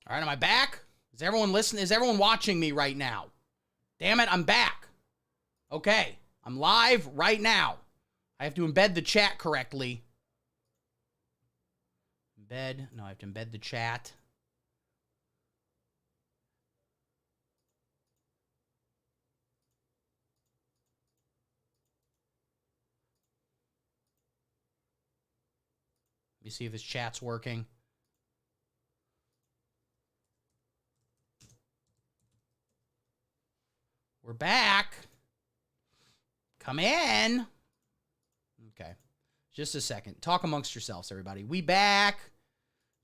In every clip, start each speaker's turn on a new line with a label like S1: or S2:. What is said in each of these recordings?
S1: All right, am I back? Is everyone listening? Is everyone watching me right now? Damn it, I'm back. Okay, I'm live right now. I have to embed the chat correctly. Embed. No, I have to embed the chat. Let me see if this chat's working. We're back. Come in. Okay. Just a second. Talk amongst yourselves, everybody. We back.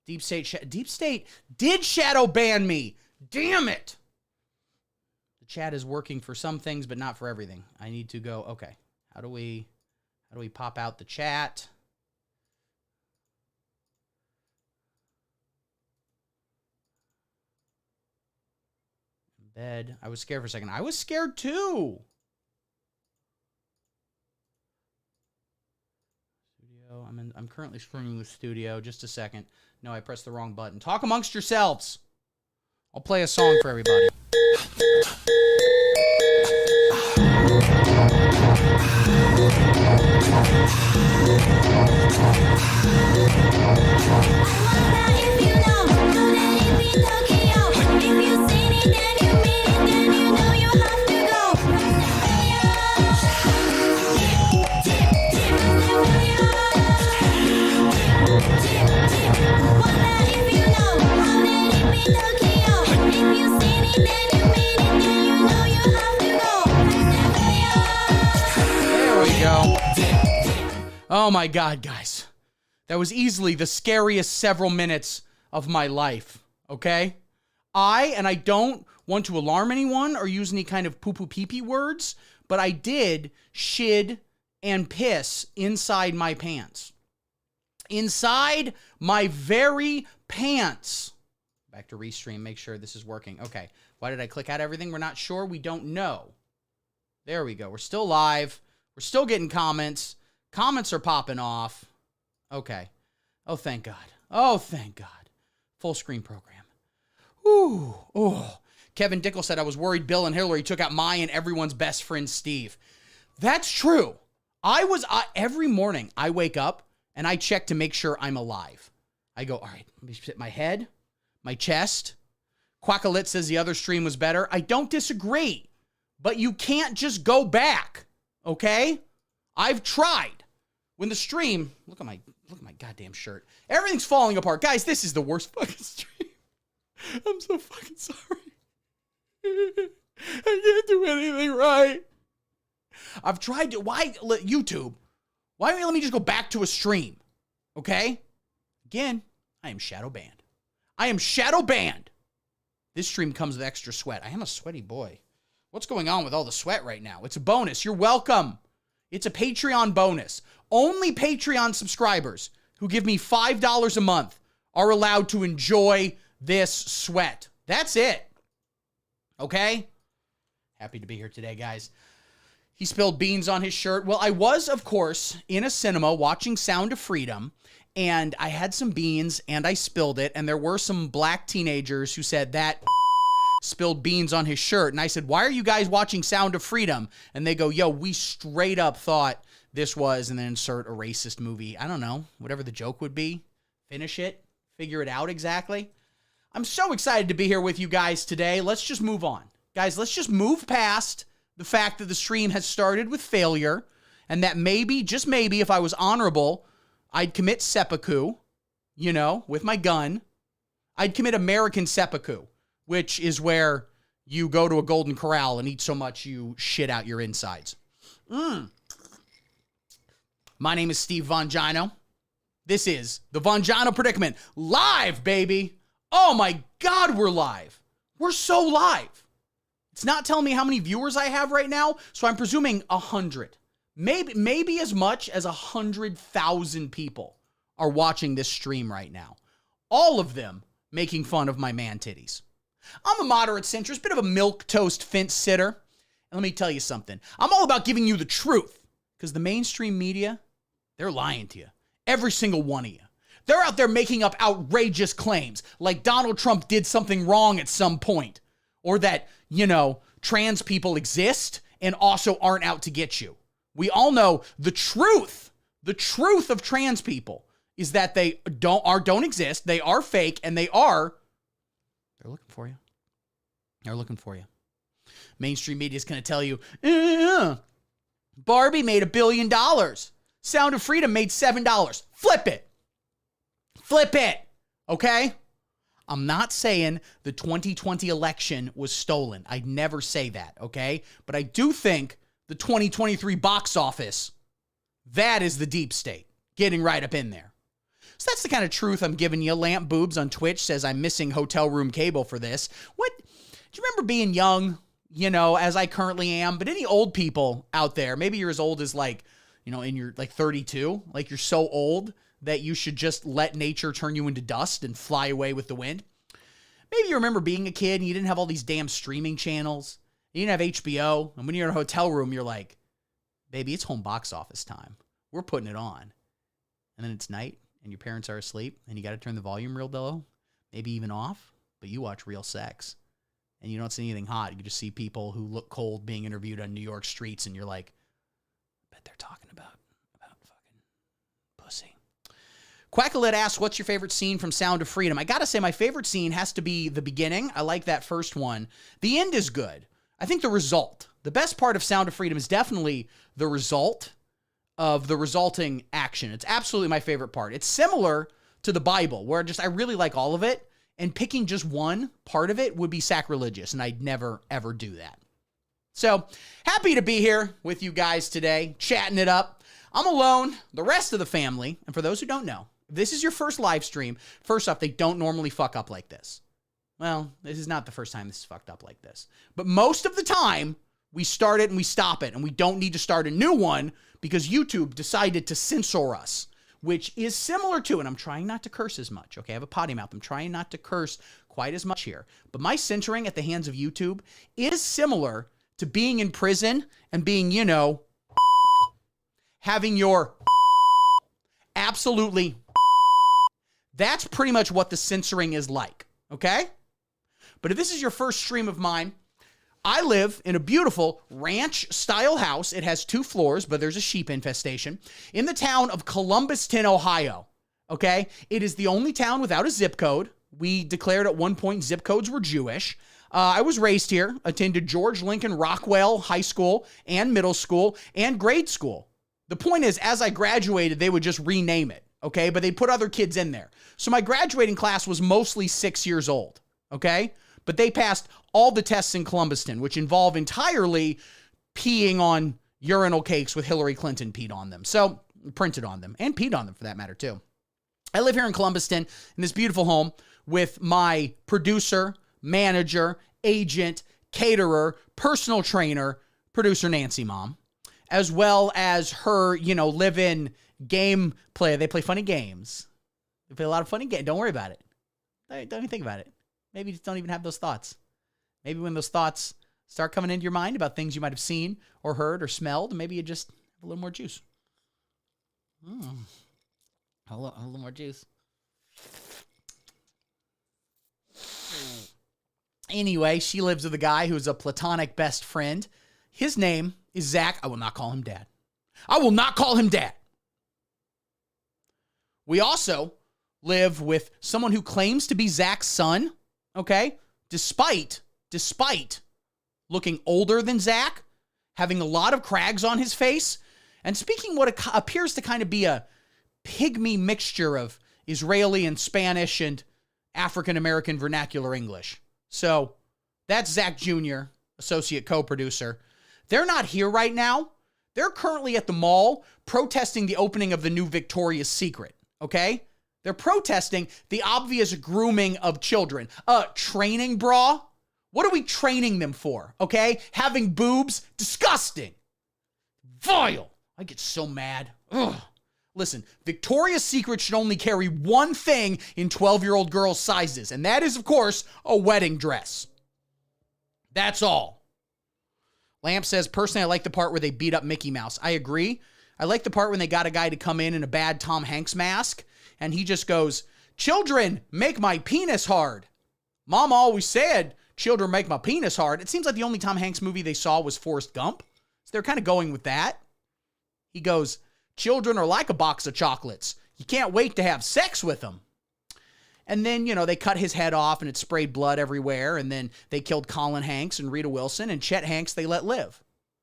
S1: Deep State did shadow ban me. Damn it. The chat is working for some things, but not for everything. I need to go. Okay. How do we pop out the chat? Bed. I was scared for a second. I was scared too. Studio. I'm currently streaming the studio. Just a second. No, I pressed the wrong button. Talk amongst yourselves. I'll play a song for everybody. Oh my God, guys. That was easily the scariest several minutes of my life, okay? I don't want to alarm anyone or use any kind of poo-poo pee-pee words, but I did shid and piss inside my pants. Inside my very pants. Back to restream, make sure this is working. Okay, why did I click out everything? We're not sure, we don't know. There we go, we're still live. We're still getting comments. Comments are popping off. Okay. Oh, thank God. Oh, thank God. Full screen program. Ooh. Oh. Kevin Dickel said, I was worried Bill and Hillary took out my and everyone's best friend, Steve. That's true. Every morning I wake up and I check to make sure I'm alive. I go, all right, let me hit my head, my chest. Quackalit says the other stream was better. I don't disagree, but you can't just go back. Okay? I've tried. When the stream, look at my goddamn shirt. Everything's falling apart. Guys, this is the worst fucking stream. I'm so fucking sorry. I can't do anything right. I've tried to, YouTube, why don't you let me just go back to a stream? Okay? Again, I am shadow banned. I am shadow banned. This stream comes with extra sweat. I am a sweaty boy. What's going on with all the sweat right now? It's a bonus. You're welcome. It's a Patreon bonus. Only Patreon subscribers who give me $5 a month are allowed to enjoy this sweat. That's it. Okay? Happy to be here today, guys. He spilled beans on his shirt. Well, I was, of course, in a cinema watching Sound of Freedom, and I had some beans, and I spilled it, and there were some black teenagers who said that spilled beans on his shirt. And I said, why are you guys watching Sound of Freedom? And they go, yo, we straight up thought this was, and then insert a racist movie. I don't know, whatever the joke would be. Finish it, figure it out exactly. I'm so excited to be here with you guys today. Let's just move on. Guys, let's just move past the fact that the stream has started with failure, and that maybe, just maybe, if I was honorable, I'd commit seppuku, with my gun. I'd commit American seppuku, which is where you go to a Golden Corral and eat so much you shit out your insides. My name is Steve Vongino. This is the Vongino Predicament. Live, baby. Oh my God, we're live. We're so live. It's not telling me how many viewers I have right now, so I'm presuming 100. Maybe as much as 100,000 people are watching this stream right now. All of them making fun of my man titties. I'm a moderate centrist, bit of a milquetoast fence sitter. And let me tell you something. I'm all about giving you the truth, because the mainstream media, they're lying to you. Every single one of you. They're out there making up outrageous claims, like Donald Trump did something wrong at some point, or that, trans people exist and also aren't out to get you. We all know the truth. The truth of trans people is that they don't exist. They are fake, and they're looking for you. They're looking for you. Mainstream media is going to tell you, Barbie made $1 billion. Sound of Freedom made $7. Flip it. Flip it. Okay? I'm not saying the 2020 election was stolen. I'd never say that, okay? But I do think the 2023 box office, that is the deep state getting right up in there. So that's the kind of truth I'm giving you. Lamp Boobs on Twitch says I'm missing hotel room cable for this. What? Do you remember being young, as I currently am? But any old people out there, maybe you're as old as in your 32, like you're so old that you should just let nature turn you into dust and fly away with the wind. Maybe you remember being a kid and you didn't have all these damn streaming channels. You didn't have HBO. And when you're in a hotel room, you're like, baby, it's home box office time. We're putting it on. And then it's night and your parents are asleep and you got to turn the volume real low, maybe even off, but you watch real sex and you don't see anything hot. You just see people who look cold being interviewed on New York streets and you're like, I bet they're talking about fucking pussy. Quackalit asks, what's your favorite scene from Sound of Freedom? I gotta say, my favorite scene has to be the beginning. I like that first one. The end is good. I think the result, the best part of Sound of Freedom is definitely the result of the resulting action. It's absolutely my favorite part. It's similar to the Bible, where I really like all of it, and picking just one part of it would be sacrilegious, and I'd never, ever do that. So, happy to be here with you guys today, chatting it up. I'm alone. The rest of the family, and for those who don't know, if this is your first live stream, first off, they don't normally fuck up like this. Well, this is not the first time this is fucked up like this. But most of the time, we start it and we stop it, and we don't need to start a new one because YouTube decided to censor us, which is similar to, and I'm trying not to curse as much, okay? I have a potty mouth. I'm trying not to curse quite as much here. But my censoring at the hands of YouTube is similar to being in prison and being, having your absolutely, that's pretty much what the censoring is like, okay? But if this is your first stream of mine, I live in a beautiful ranch-style house. It has 2 floors, but there's a sheep infestation in the town of Columbuston, Ohio, okay? It is the only town without a zip code. We declared at one point zip codes were Jewish. I was raised here, attended George Lincoln Rockwell High School and middle school and grade school. The point is, as I graduated, they would just rename it, okay? But they put other kids in there. So my graduating class was mostly 6 years old, okay? But they passed all the tests in Columbuston, which involve entirely peeing on urinal cakes with Hillary Clinton peed on them. So, printed on them, and peed on them for that matter, too. I live here in Columbuston in this beautiful home with my producer, manager, agent, caterer, personal trainer, producer Nancy Mom, as well as her, live-in game play. They play funny games. They play a lot of funny games. Don't worry about it. Don't even think about it. Maybe just don't even have those thoughts. Maybe when those thoughts start coming into your mind about things you might have seen or heard or smelled, maybe you just have a little more juice. A little more juice. Anyway, she lives with a guy who's a platonic best friend. His name is Zach. I will not call him Dad. I will not call him Dad. We also live with someone who claims to be Zach's son, okay? Despite looking older than Zach, having a lot of crags on his face, and speaking what appears to kind of be a pygmy mixture of Israeli and Spanish and African-American vernacular English. So that's Zach Jr., associate co-producer. They're not here right now. They're currently at the mall protesting the opening of the new Victoria's Secret, okay? They're protesting the obvious grooming of children. Training bra? What are we training them for, okay? Having boobs? Disgusting. Vile. I get so mad. Ugh. Listen, Victoria's Secret should only carry one thing in 12-year-old girls' sizes, and that is, of course, a wedding dress. That's all. Lamp says, personally, I like the part where they beat up Mickey Mouse. I agree. I like the part when they got a guy to come in a bad Tom Hanks mask and he just goes, "Children make my penis hard. Mama always said, children make my penis hard." It seems like the only Tom Hanks movie they saw was Forrest Gump. So they're kind of going with that. He goes, "Children are like a box of chocolates. You can't wait to have sex with them." And then, they cut his head off and it sprayed blood everywhere. And then they killed Colin Hanks and Rita Wilson, and Chet Hanks they let live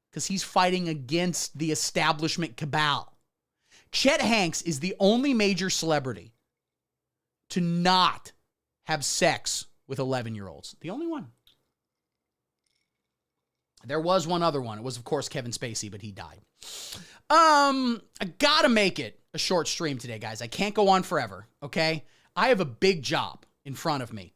S1: because he's fighting against the establishment cabal. Chet Hanks is the only major celebrity to not have sex with 11-year-olds. The only one. There was one other one. It was, of course, Kevin Spacey, but he died. I gotta make it a short stream today, guys. I can't go on forever, okay? I have a big job in front of me.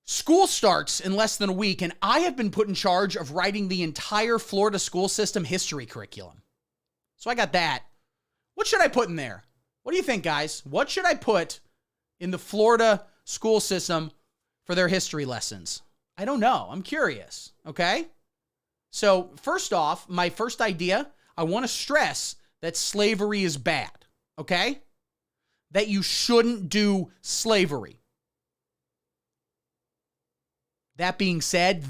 S1: School starts in less than a week, and I have been put in charge of writing the entire Florida school system history curriculum. So I got that. What should I put in there? What do you think, guys? What should I put in the Florida school system for their history lessons? I don't know. I'm curious, okay? So first off, my first idea, I want to stress that slavery is bad, okay? That you shouldn't do slavery. That being said,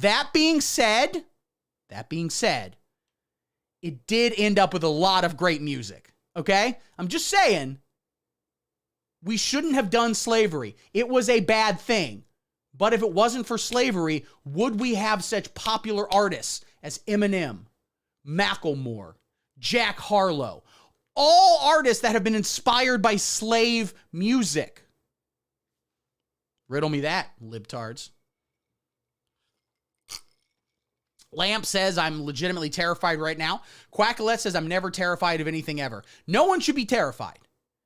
S1: it did end up with a lot of great music, okay? I'm just saying, we shouldn't have done slavery. It was a bad thing. But if it wasn't for slavery, would we have such popular artists as Eminem, Macklemore, Jack Harlow? All artists that have been inspired by slave music. Riddle me that, libtards. Lamp says, "I'm legitimately terrified right now." Quackalette says, "I'm never terrified of anything ever." No one should be terrified.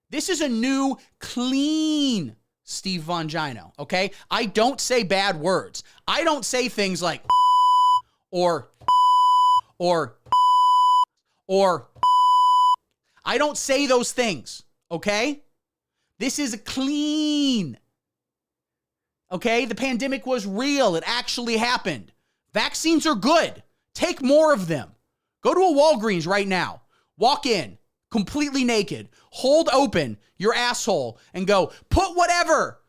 S1: This is a new, clean Steve Vongino, okay? I don't say bad words. I don't say things like or I don't say those things, okay? This is clean, okay? The pandemic was real. It actually happened. Vaccines are good. Take more of them. Go to a Walgreens right now. Walk in, completely naked. Hold open your asshole and go, put whatever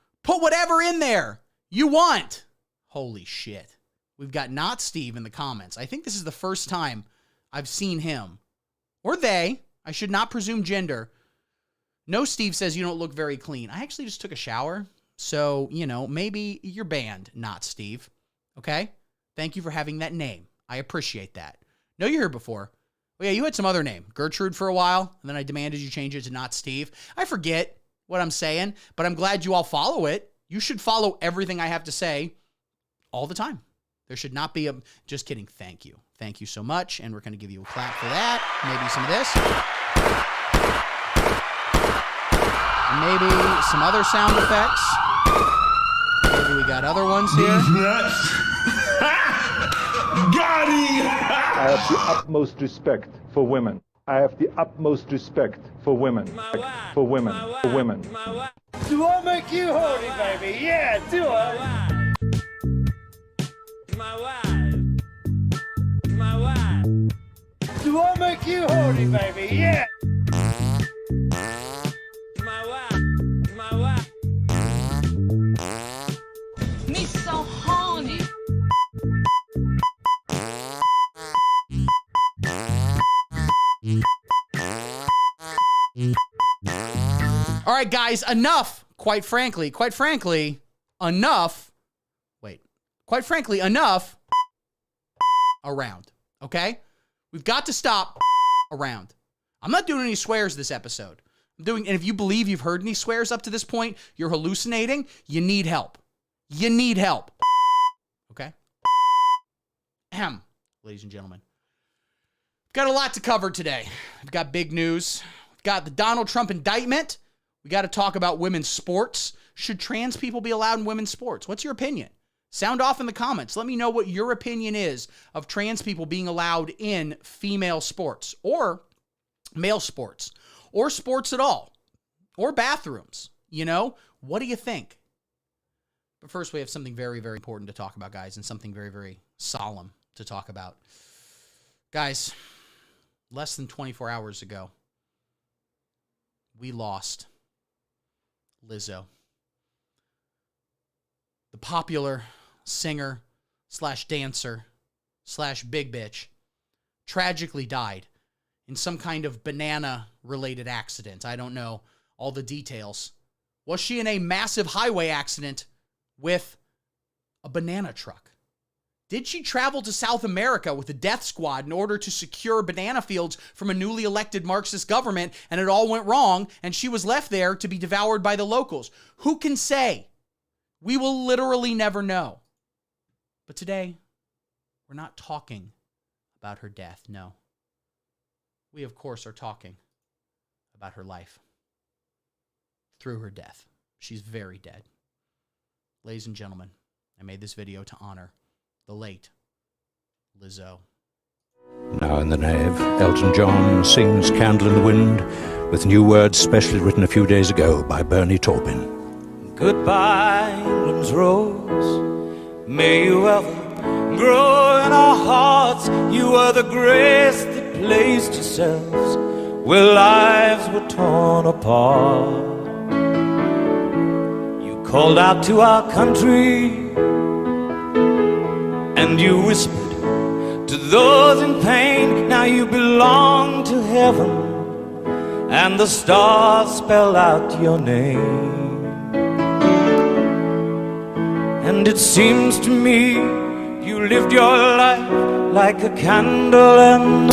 S1: in there you want. Holy shit. We've got Not Steve in the comments. I think this is the first time I've seen him. Or they. I should not presume gender. No, Steve says you don't look very clean. I actually just took a shower. So, maybe you're banned, Not Steve. Okay? Thank you for having that name. I appreciate that. No, you're here before. Oh, yeah, you had some other name. Gertrude for a while, and then I demanded you change it to Not Steve. I forget what I'm saying, but I'm glad you all follow it. You should follow everything I have to say all the time. There should not be a... Just kidding. Thank you. Thank you so much, and we're going to give you a clap for that. Maybe some of this. And maybe some other sound effects. Maybe we got other ones here.
S2: Got him!
S3: I have the utmost respect for women. I have the utmost respect for women. For women. For women.
S2: Do I make you horny, baby? Yeah, do I? Do I make you horny, baby? Yeah.
S4: Me so horny.
S1: All right, guys, enough. Quite frankly, enough. Wait. Quite frankly, enough around, okay? We've got to stop around. I'm not doing any swears this episode. And if you believe you've heard any swears up to this point, you're hallucinating, you need help. You need help. Okay? Ahem, ladies and gentlemen. We've got a lot to cover today. We've got big news. We've got the Donald Trump indictment. We got to talk about women's sports. Should trans people be allowed in women's sports? What's your opinion? Sound off in the comments. Let me know what your opinion is of trans people being allowed in female sports or male sports or sports at all or bathrooms. What do you think? But first, we have something very, very important to talk about, guys, and something very, very solemn to talk about. Guys, less than 24 hours ago, we lost Lizzo. The popular singer slash dancer slash big bitch tragically died in some kind of banana-related accident. I don't know all the details. Was she in a massive highway accident with a banana truck? Did she travel to South America with a death squad in order to secure banana fields from a newly elected Marxist government, and it all went wrong, and she was left there to be devoured by the locals? Who can say? We will literally never know. But today, we're not talking about her death, no. We, of course, are talking about her life through her death. She's very dead. Ladies and gentlemen, I made this video to honor the late Lizzo.
S5: Now in the nave, Elton John sings Candle in the Wind with new words specially written a few days ago by Bernie Taupin.
S6: Goodbye, England's rose. May you ever grow in our hearts. You are the grace that placed yourselves where lives were torn apart. You called out to our country and you whispered to those in pain. Now you belong to heaven and the stars spell out your name. And it seems to me you lived your life like a candle and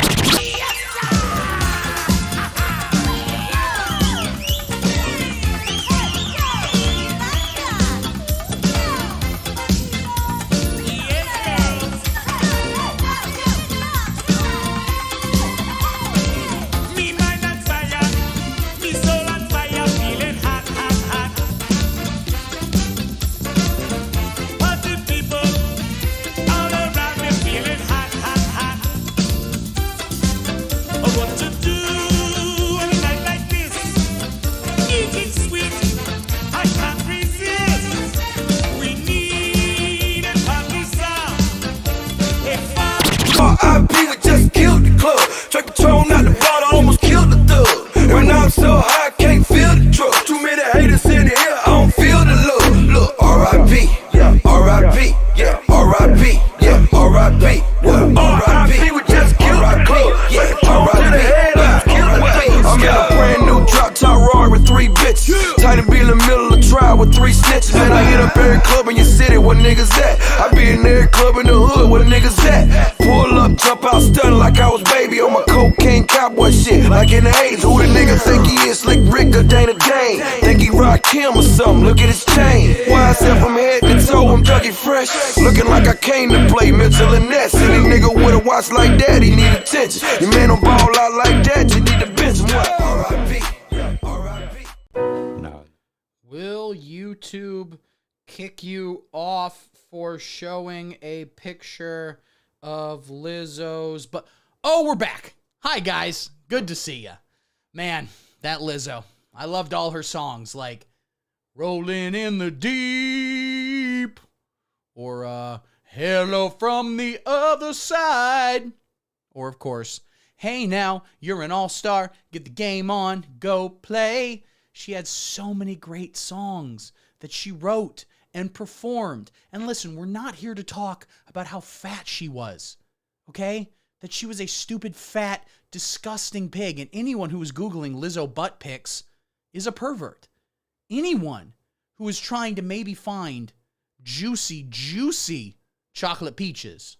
S7: R.I.P. we just killed the club. Track Patron out the bottle, almost killed the thug. When I'm so high, I can't feel the truck. Too many haters in the air, I don't feel the love. Look, R.I.P. Yeah, R.I.P. Yeah, R.I.P. Yeah, R.I.P. What? R.I.P. we just killed the club. Yeah, R.I.P. I'm in a brand new drop top Rory with 3 bitches. Tight to be in the middle of the trial with 3 snitches. And I hit up every club in your city, where niggas at? I be in every club in the hood, where niggas at? Pull up, jump out, stunning like I was baby on my cocaine cowboy shit. Like in the 80s, who the nigga think he is? Slick Rick or Dana Dane? Think he rock Kim or something? Look at his chain. Why I said from head to toe, I'm Dougie Fresh. Looking like I came to play Mitchell and Ness. Any nigga with a watch like that, he need attention. Your man don't ball out like that, you need to bench him. What? R.I.P. R.I.P.
S5: Now,
S1: Will YouTube kick you off for showing a picture of Lizzo's but oh, we're back. Hi guys, good to see ya. Man, that Lizzo, I loved all her songs like Rolling in the Deep or Hello from the Other Side, or of course, Hey Now, You're an All-Star, Get the Game On, Go Play. She had so many great songs that she wrote and performed. And listen, we're not here to talk about how fat she was, okay? That she was a stupid, fat, disgusting pig. And anyone who is Googling Lizzo butt pics is a pervert. Anyone who is trying to maybe find juicy, juicy chocolate peaches,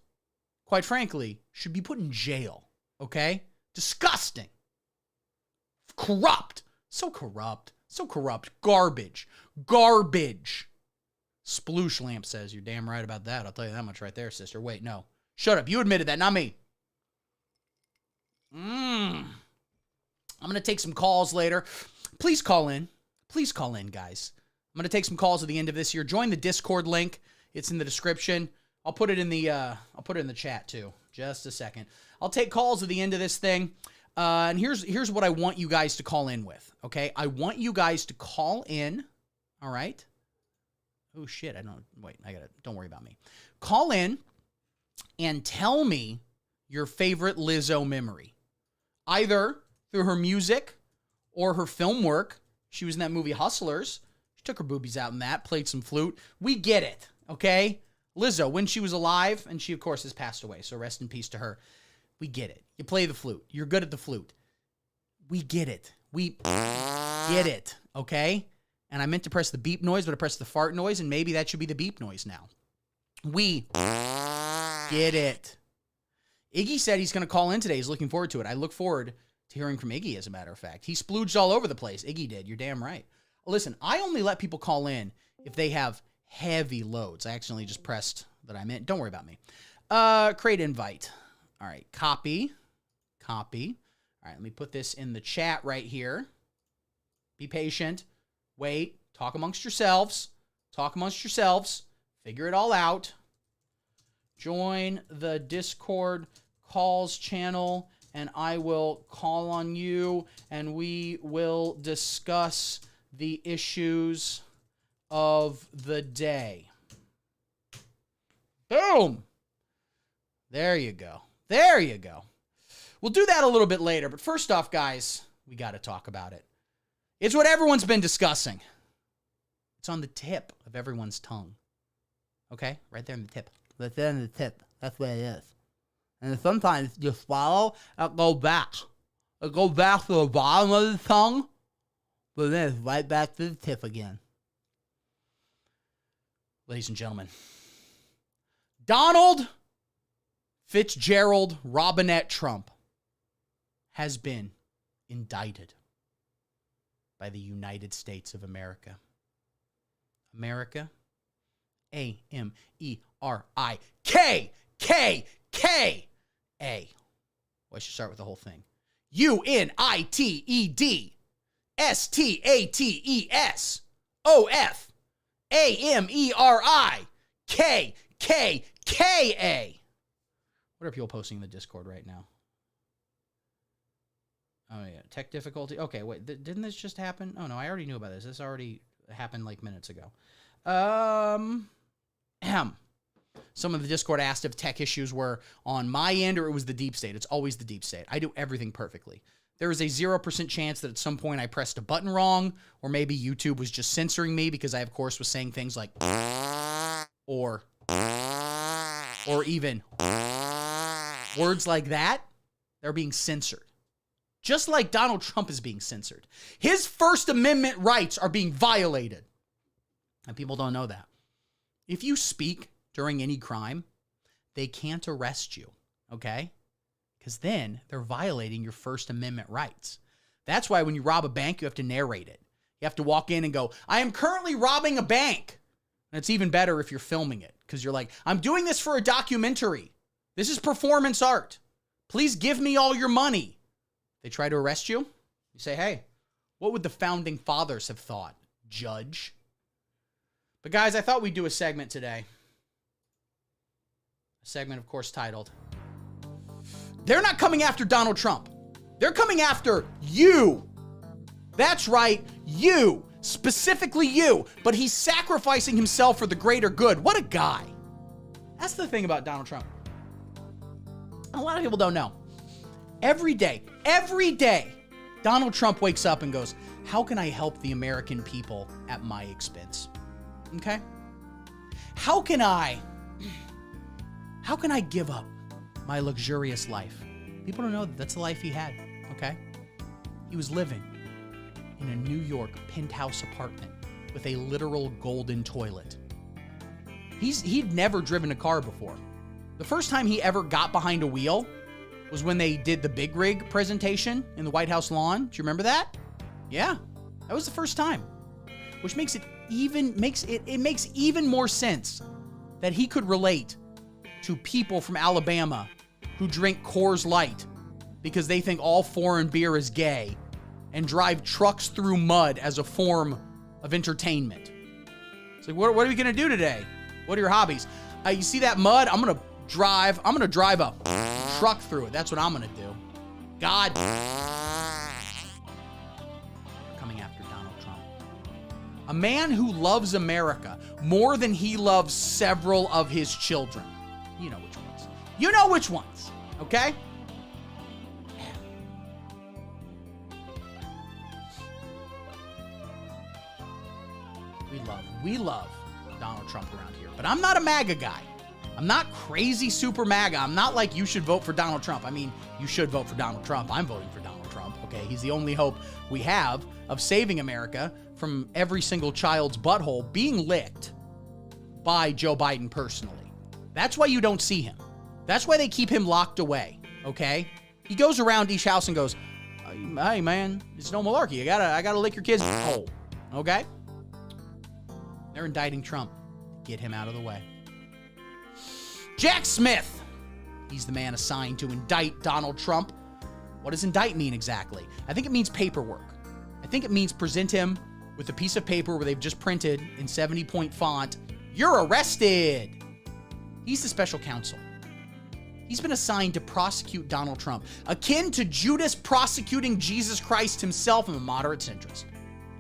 S1: quite frankly, should be put in jail, okay? Disgusting. Corrupt. So corrupt. So corrupt. Garbage. Garbage. Sploosh Lamp says, you're damn right about that. I'll tell you that much right there, sister. Wait, no. Shut up. You admitted that, not me. I'm going to take some calls later. Please call in. Please call in, guys. I'm going to take some calls at the end of this year. Join the Discord link. It's in the description. I'll put it in the chat too. Just a second. I'll take calls at the end of this thing. And here's what I want you guys to call in with, okay? I want you guys to call in, all right? Oh, shit, don't worry about me. Call in and tell me your favorite Lizzo memory, either through her music or her film work. She was in that movie Hustlers. took her boobies out in that, played some flute. We get it, okay? Lizzo, when she was alive, and she, of course, has passed away, so rest in peace to her. We get it. You play the flute. You're good at the flute. We get it. We get it, okay? And I meant to press the beep noise, but I pressed the fart noise, and maybe that should be the beep noise now. We get it. Iggy said he's going to call in today. He's looking forward to it. I look forward to hearing from Iggy, as a matter of fact. He splooged all over the place. Iggy did. You're damn right. Listen, I only let people call in if they have heavy loads. I accidentally just pressed that I meant. Don't worry about me. Create invite. All right. Copy. All right. Let me put this in the chat right here. Be patient. Wait. Talk amongst yourselves. Figure it all out. Join the Discord calls channel, and I will call on you, and we will discuss the issues of the day. Boom! There you go. We'll do that a little bit later, but first off, guys, we got to talk about it. It's what everyone's been discussing. It's on the tip of everyone's tongue. Okay? Right there on the tip. Right there on the tip. That's what it is. And sometimes you swallow, it goes back. It goes back to the bottom of the tongue, but then it's right back to the tip again. Ladies and gentlemen, Donald Fitzgerald Robinette Trump has been indicted by the United States of America. America, A-M-E-R-I-K-K-K-A. Well, I should start with the whole thing. U-N-I-T-E-D-S-T-A-T-E-S-O-F-A-M-E-R-I-K-K-K-A. What are people posting in the Discord right now? Oh, yeah. Tech difficulty. Okay, wait. Didn't this just happen? Oh, no. I already knew about this. This already happened like minutes ago. Some of the Discord asked if tech issues were on my end or it was the deep state. It's always the deep state. I do everything perfectly. There is a 0% chance that at some point I pressed a button wrong, or maybe YouTube was just censoring me because I, of course, was saying things like or even words like that. They're being censored. Just like Donald Trump is being censored. His First Amendment rights are being violated. And people don't know that. If you speak during any crime, they can't arrest you, okay? Because then they're violating your First Amendment rights. That's why when you rob a bank, you have to narrate it. You have to walk in and go, I am currently robbing a bank. And it's even better if you're filming it, because you're like, I'm doing this for a documentary. This is performance art. Please give me all your money. They try to arrest you. You say, hey, what would the founding fathers have thought, Judge? But guys, I thought we'd do a segment today. A segment, of course, titled, They're not coming after Donald Trump. They're coming after you. That's right, you. Specifically you. But he's sacrificing himself for the greater good. What a guy. That's the thing about Donald Trump. A lot of people don't know. Every day, Donald Trump wakes up and goes, how can I help the American people at my expense? Okay? How can I give up my luxurious life? People don't know that that's the life he had, okay? He was living in a New York penthouse apartment with a literal golden toilet. He'd never driven a car before. The first time he ever got behind a wheel was when they did the big rig presentation in the White House lawn. Do you remember that? Yeah, that was the first time. Which makes it makes even more sense that he could relate to people from Alabama who drink Coors Light because they think all foreign beer is gay and drive trucks through mud as a form of entertainment. It's like, what are we gonna do today? What are your hobbies? You see that mud? I'm gonna drive a truck through it. That's what I'm gonna do. God. Coming after Donald Trump. A man who loves America more than he loves several of his children. You know which ones. You know which ones, okay? We love Donald Trump around here. But I'm not a MAGA guy. I'm not crazy super MAGA. I'm not like you should vote for Donald Trump. I mean, you should vote for Donald Trump. I'm voting for Donald Trump, okay? He's the only hope we have of saving America from every single child's butthole being licked by Joe Biden personally. That's why you don't see him. That's why they keep him locked away, okay? He goes around each house and goes, hey, man, it's no malarkey. I gotta lick your kid's hole, okay? They're indicting Trump. Get him out of the way. Jack Smith. He's the man assigned to indict Donald Trump. What does indict mean exactly? I think it means paperwork. I think it means present him with a piece of paper where they've just printed in 70-point font, "You're arrested." He's the special counsel. He's been assigned to prosecute Donald Trump, akin to Judas prosecuting Jesus Christ himself. I'm a moderate centrist.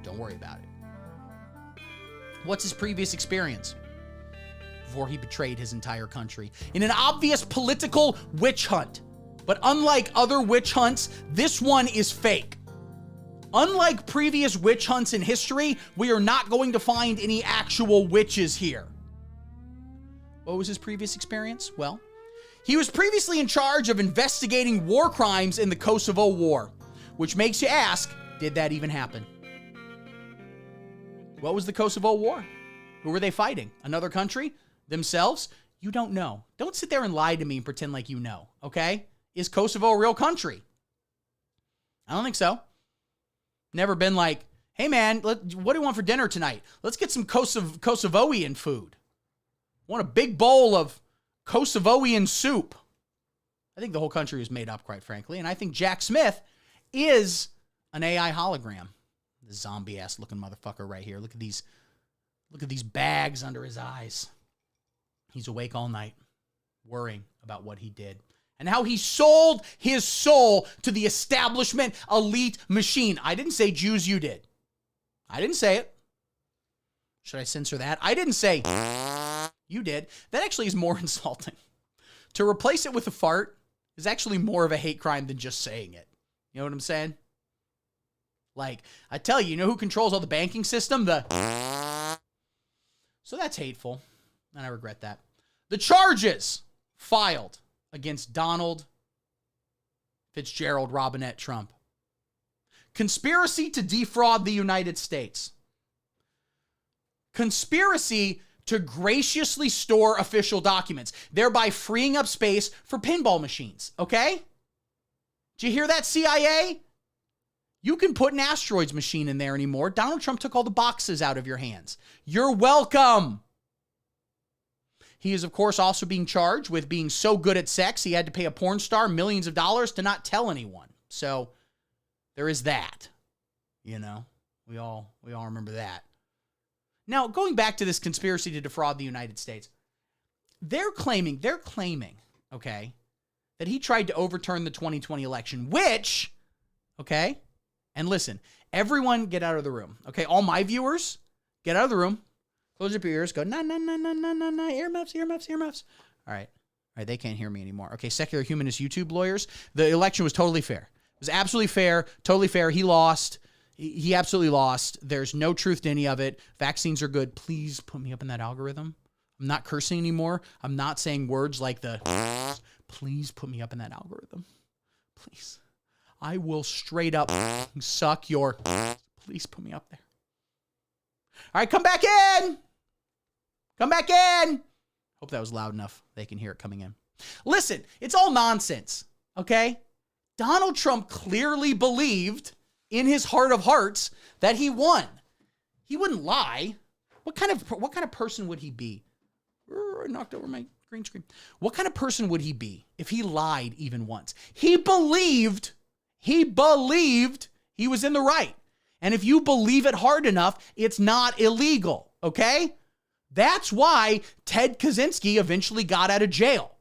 S1: Don't worry about it. What's his previous experience? Before he betrayed his entire country in an obvious political witch hunt. But unlike other witch hunts, this one is fake. Unlike previous witch hunts in history, we are not going to find any actual witches here. What was his previous experience? Well, he was previously in charge of investigating war crimes in the Kosovo War, which makes you ask, did that even happen? What was the Kosovo War? Who were they fighting? Another country? Themselves? You don't know. Don't sit there and lie to me and pretend like you know, okay? Is Kosovo a real country? I don't think so. Never been like, hey man, what do you want for dinner tonight? Let's get some Kosovoian food. Want a big bowl of Kosovoian soup. I think the whole country is made up, quite frankly, and I think Jack Smith is an AI hologram. The zombie-ass looking motherfucker right here. Look at these bags under his eyes. He's awake all night, worrying about what he did and how he sold his soul to the establishment elite machine. I didn't say Jews, you did. I didn't say it. Should I censor that? I didn't say you did. That actually is more insulting. To replace it with a fart is actually more of a hate crime than just saying it. You know what I'm saying? Like, I tell you, you know who controls all the banking system? So that's hateful, and I regret that. The charges filed against Donald Fitzgerald Robinette Trump. Conspiracy to defraud the United States. Conspiracy to graciously store official documents, thereby freeing up space for pinball machines, okay? Did you hear that, CIA? You can put an asteroids machine in there anymore. Donald Trump took all the boxes out of your hands. You're welcome. He is, of course, also being charged with being so good at sex, he had to pay a porn star millions of dollars to not tell anyone. So there is that. You know, we all remember that. Now, going back to this conspiracy to defraud the United States, they're claiming, okay, that he tried to overturn the 2020 election, which, okay, and listen, everyone get out of the room, okay? All my viewers, get out of the room. Close up your ears. Go, nah, earmuffs. All right, they can't hear me anymore. Okay, secular humanist YouTube lawyers, the election was totally fair. It was absolutely fair, totally fair. He lost. He absolutely lost. There's no truth to any of it. Vaccines are good. Please put me up in that algorithm. I'm not cursing anymore. I'm not saying words like please put me up in that algorithm. Please. I will straight up suck your, please put me up there. All right, come back in. Come back in. Hope that was loud enough. They can hear it coming in. Listen, it's all nonsense, okay? Donald Trump clearly believed in his heart of hearts that he won. He wouldn't lie. What kind of person would he be? I knocked over my green screen. What kind of person would he be if he lied even once? He believed he was in the right. And if you believe it hard enough, it's not illegal, okay? That's why Ted Kaczynski eventually got out of jail.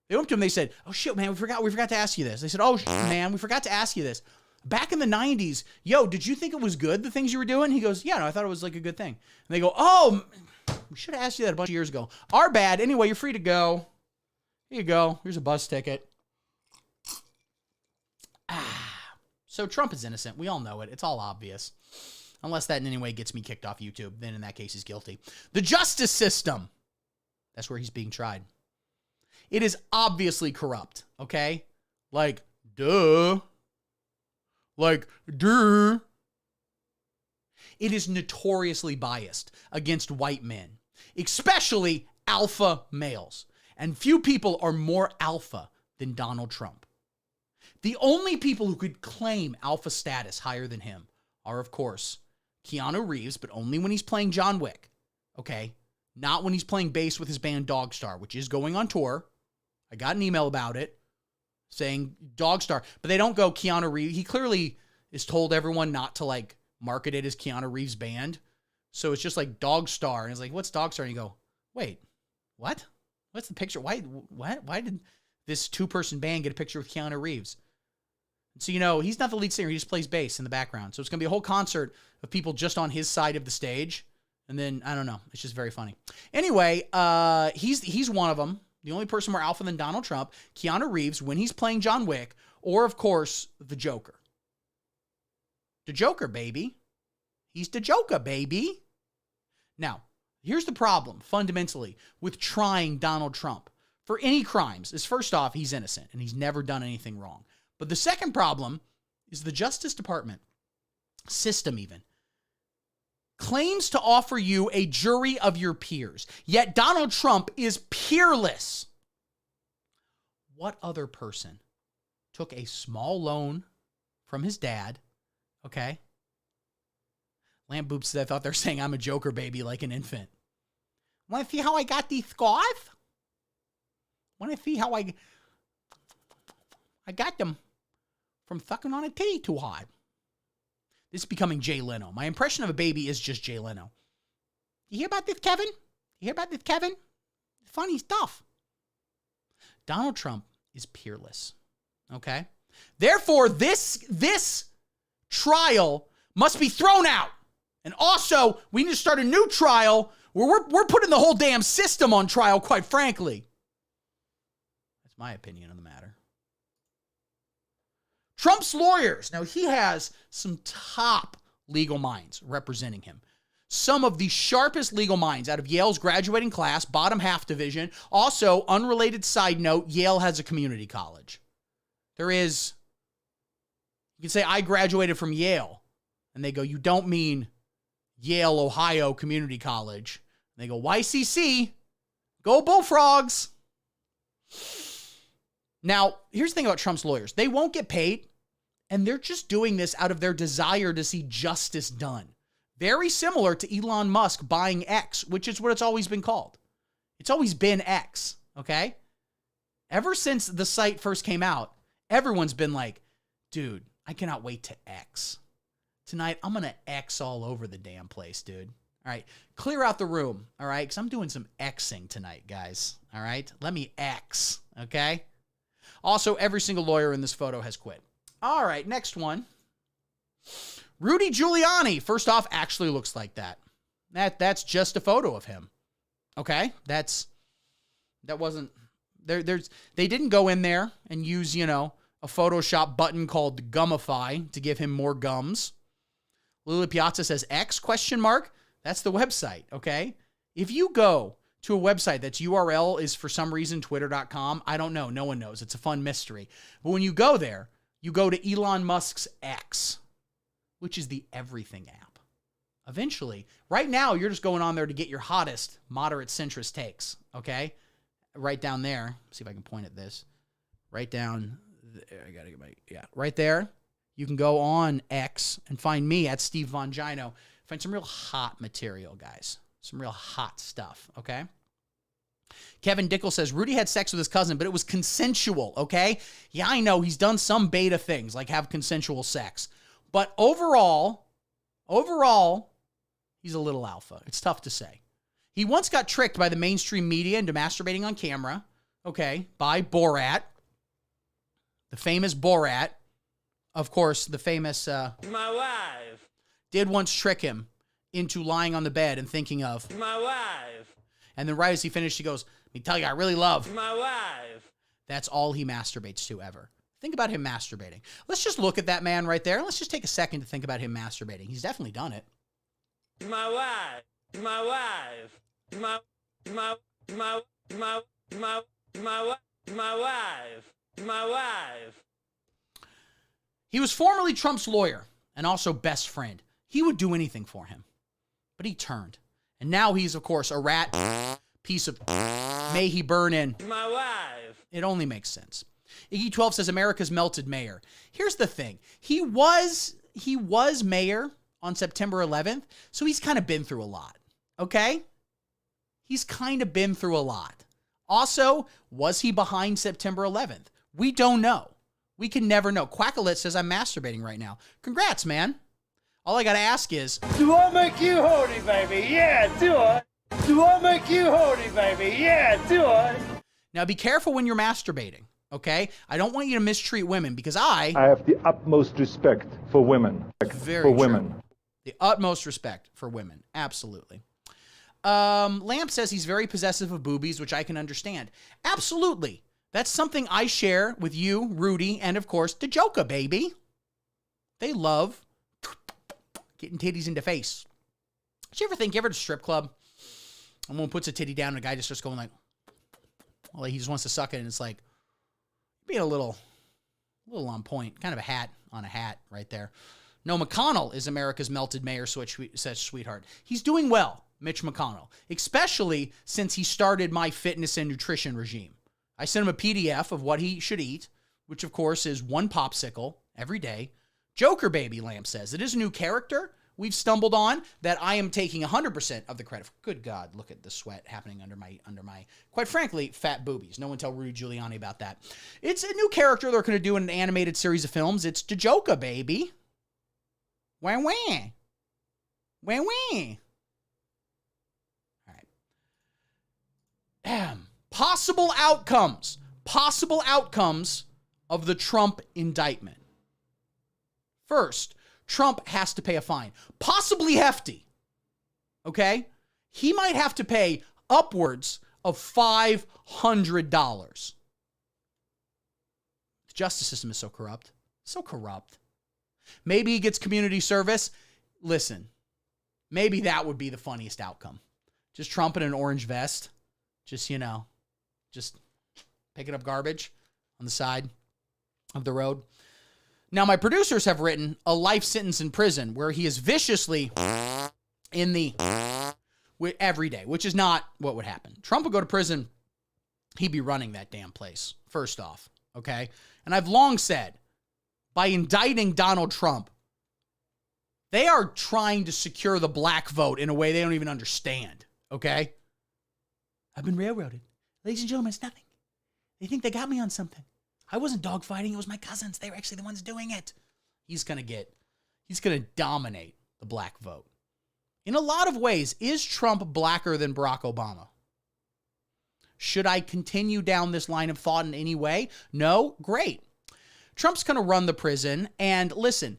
S1: They went to him, they said, oh shit, man, we forgot to ask you this. They said, oh man, we forgot to ask you this. Back in the 90s, yo, did you think it was good, the things you were doing? He goes, yeah, no, I thought it was like a good thing. And they go, oh, we should have asked you that a bunch of years ago. Our bad. Anyway, you're free to go. Here you go. Here's a bus ticket. So Trump is innocent. We all know it. It's all obvious. Unless that in any way gets me kicked off YouTube, then in that case he's guilty. The justice system. That's where he's being tried. It is obviously corrupt, okay? Like, duh. Like, duh. It is notoriously biased against white men, especially alpha males. And few people are more alpha than Donald Trump. The only people who could claim alpha status higher than him are, of course, Keanu Reeves, but only when he's playing John Wick, okay? Not when he's playing bass with his band Dogstar, which is going on tour. I got an email about it saying Dogstar, but they don't go Keanu Reeves. He clearly is told everyone not to, like, market it as Keanu Reeves' band. So it's just like Dogstar. And it's like, what's Dogstar? And you go, wait, what? What's the picture? Why did this two-person band get a picture with Keanu Reeves? And so, you know, he's not the lead singer. He just plays bass in the background. So it's going to be a whole concert of people just on his side of the stage. And then, I don't know. It's just very funny. Anyway, he's one of them. The only person more alpha than Donald Trump, Keanu Reeves, when he's playing John Wick, or, of course, the Joker. The Joker, baby. He's the Joker, baby. Now, here's the problem, fundamentally, with trying Donald Trump for any crimes. Is first off, he's innocent, and he's never done anything wrong. But the second problem is the Justice Department, system even, claims to offer you a jury of your peers. Yet Donald Trump is peerless. What other person took a small loan from his dad, okay? Lamp Boop said, I thought they're saying I'm a Joker baby like an infant. Want to see how I got these scars? Want to see how I got them from sucking on a titty too hard. This is becoming Jay Leno. My impression of a baby is just Jay Leno. You hear about this, Kevin? You hear about this, Kevin? Funny stuff. Donald Trump is peerless. Okay? Therefore, this trial must be thrown out. And also, we need to start a new trial where we're putting the whole damn system on trial, quite frankly. That's my opinion on the matter. Trump's lawyers. Now, he has some top legal minds representing him. Some of the sharpest legal minds out of Yale's graduating class, bottom half division. Also, unrelated side note, Yale has a community college. There is, you can say, I graduated from Yale. And they go, you don't mean Yale, Ohio Community College. And they go, YCC, go Bullfrogs. Now, here's the thing about Trump's lawyers. They won't get paid, and they're just doing this out of their desire to see justice done. Very similar to Elon Musk buying X, which is what it's always been called. It's always been X, okay? Ever since the site first came out, everyone's been like, dude, I cannot wait to X. Tonight, I'm going to X all over the damn place, dude. All right, clear out the room, all right? Because I'm doing some Xing tonight, guys, all right? Let me X, okay? Also, every single lawyer in this photo has quit. All right, next one. Rudy Giuliani, first off, actually looks like that. That's just a photo of him, okay? That wasn't, they didn't go in there and use, you know, a Photoshop button called Gumify to give him more gums. Lily Piazza says X ? That's the website, okay? If you go to a website that's URL is for some reason twitter.com, I don't know. No one knows. It's a fun mystery. But when you go there, you go to Elon Musk's X, which is the everything app. Eventually, right now, you're just going on there to get your hottest moderate centrist takes, okay? Right down there. See if I can point at this. Right down there. I gotta get my, yeah, right there. You can go on X and find me at Steve Vongino. Find some real hot material, guys. Some real hot stuff, okay? Kevin Dickel says, Rudy had sex with his cousin, but it was consensual, okay? Yeah, I know. He's done some beta things, like have consensual sex. But overall, he's a little alpha. It's tough to say. He once got tricked by the mainstream media into masturbating on camera, okay, by Borat. The famous Borat. Of course, the famous...
S2: My wife.
S1: Did once trick him into lying on the bed and thinking of...
S2: My wife.
S1: And then right as he finished, he goes, let me tell you, I really love...
S2: My wife.
S1: That's all he masturbates to ever. Think about him masturbating. Let's just look at that man right there. Let's just take a second to think about him masturbating. He's definitely done it.
S6: My wife, my wife, my wife, my wife.
S1: He was formerly Trump's lawyer and also best friend. He would do anything for him, but he turned. And now he's, of course, a rat piece of may he burn in.
S6: My wife.
S1: It only makes sense. Iggy12 says America's melted mayor. Here's the thing. He was mayor on September 11th, so he's kind of been through a lot, okay? He's kind of been through a lot. Also, was he behind September 11th? We don't know. We can never know. Quackalit says I'm masturbating right now. Congrats, man. All I got to ask is,
S2: Do I make you horny, baby? Yeah, do I? Do I make you horny, baby? Yeah, do I?
S1: now be careful when you're masturbating, okay? I don't want you to mistreat women because I
S3: have the utmost respect for women.
S1: Very
S3: for
S1: true.
S3: women.
S1: The utmost respect for women. Absolutely. Lamp says he's very possessive of boobies, which I can understand. Absolutely. That's something I share with you, Rudy, and of course, the Joker, baby. They love getting titties into face. Did you ever think, you ever at a strip club, and one puts a titty down and a guy just starts going like, well, he just wants to suck it, and it's like, being a little on point. Kind of a hat on a hat right there. No, McConnell is America's melted mayor, says Sweetheart. He's doing well, Mitch McConnell, especially since he started my fitness and nutrition regime. I sent him a PDF of what he should eat, which of course is 1 popsicle every day. Joker Baby Lamp says it is a new character we've stumbled on that I am taking 100% of the credit for. Good God, look at the sweat happening under my, quite frankly, fat boobies. No one tell Rudy Giuliani about that. It's a new character they're going to do in an animated series of films. It's the Joker Baby. Wah, wah. Wah, wah. All right. Possible outcomes of the Trump indictment. First, Trump has to pay a fine, possibly hefty. Okay? He might have to pay upwards of $500. The justice system is so corrupt. So corrupt. Maybe he gets community service. Listen, maybe that would be the funniest outcome. Just Trump in an orange vest. Just picking up garbage on the side of the road. Now, my producers have written a life sentence in prison where he is viciously in the every day, which is not what would happen. Trump would go to prison. He'd be running that damn place, first off, okay? And I've long said, by indicting Donald Trump, they are trying to secure the black vote in a way they don't even understand, okay? I've been railroaded. Ladies and gentlemen, it's nothing. They think they got me on something. I wasn't dogfighting. It was my cousins. They were actually the ones doing it. He's going to dominate the black vote. In a lot of ways, is Trump blacker than Barack Obama? Should I continue down this line of thought in any way? No? Great. Trump's going to run the prison, and listen,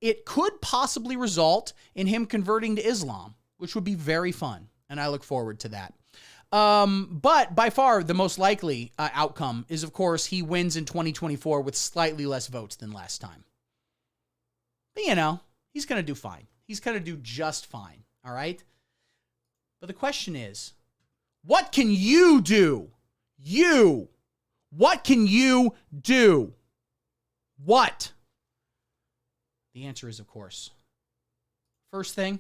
S1: it could possibly result in him converting to Islam, which would be very fun, and I look forward to that. But by far, the most likely outcome is, of course, he wins in 2024 with slightly less votes than last time. But, he's going to do fine. He's going to do just fine, all right? But the question is, what can you do? What can you do? What? The answer is, of course, first thing,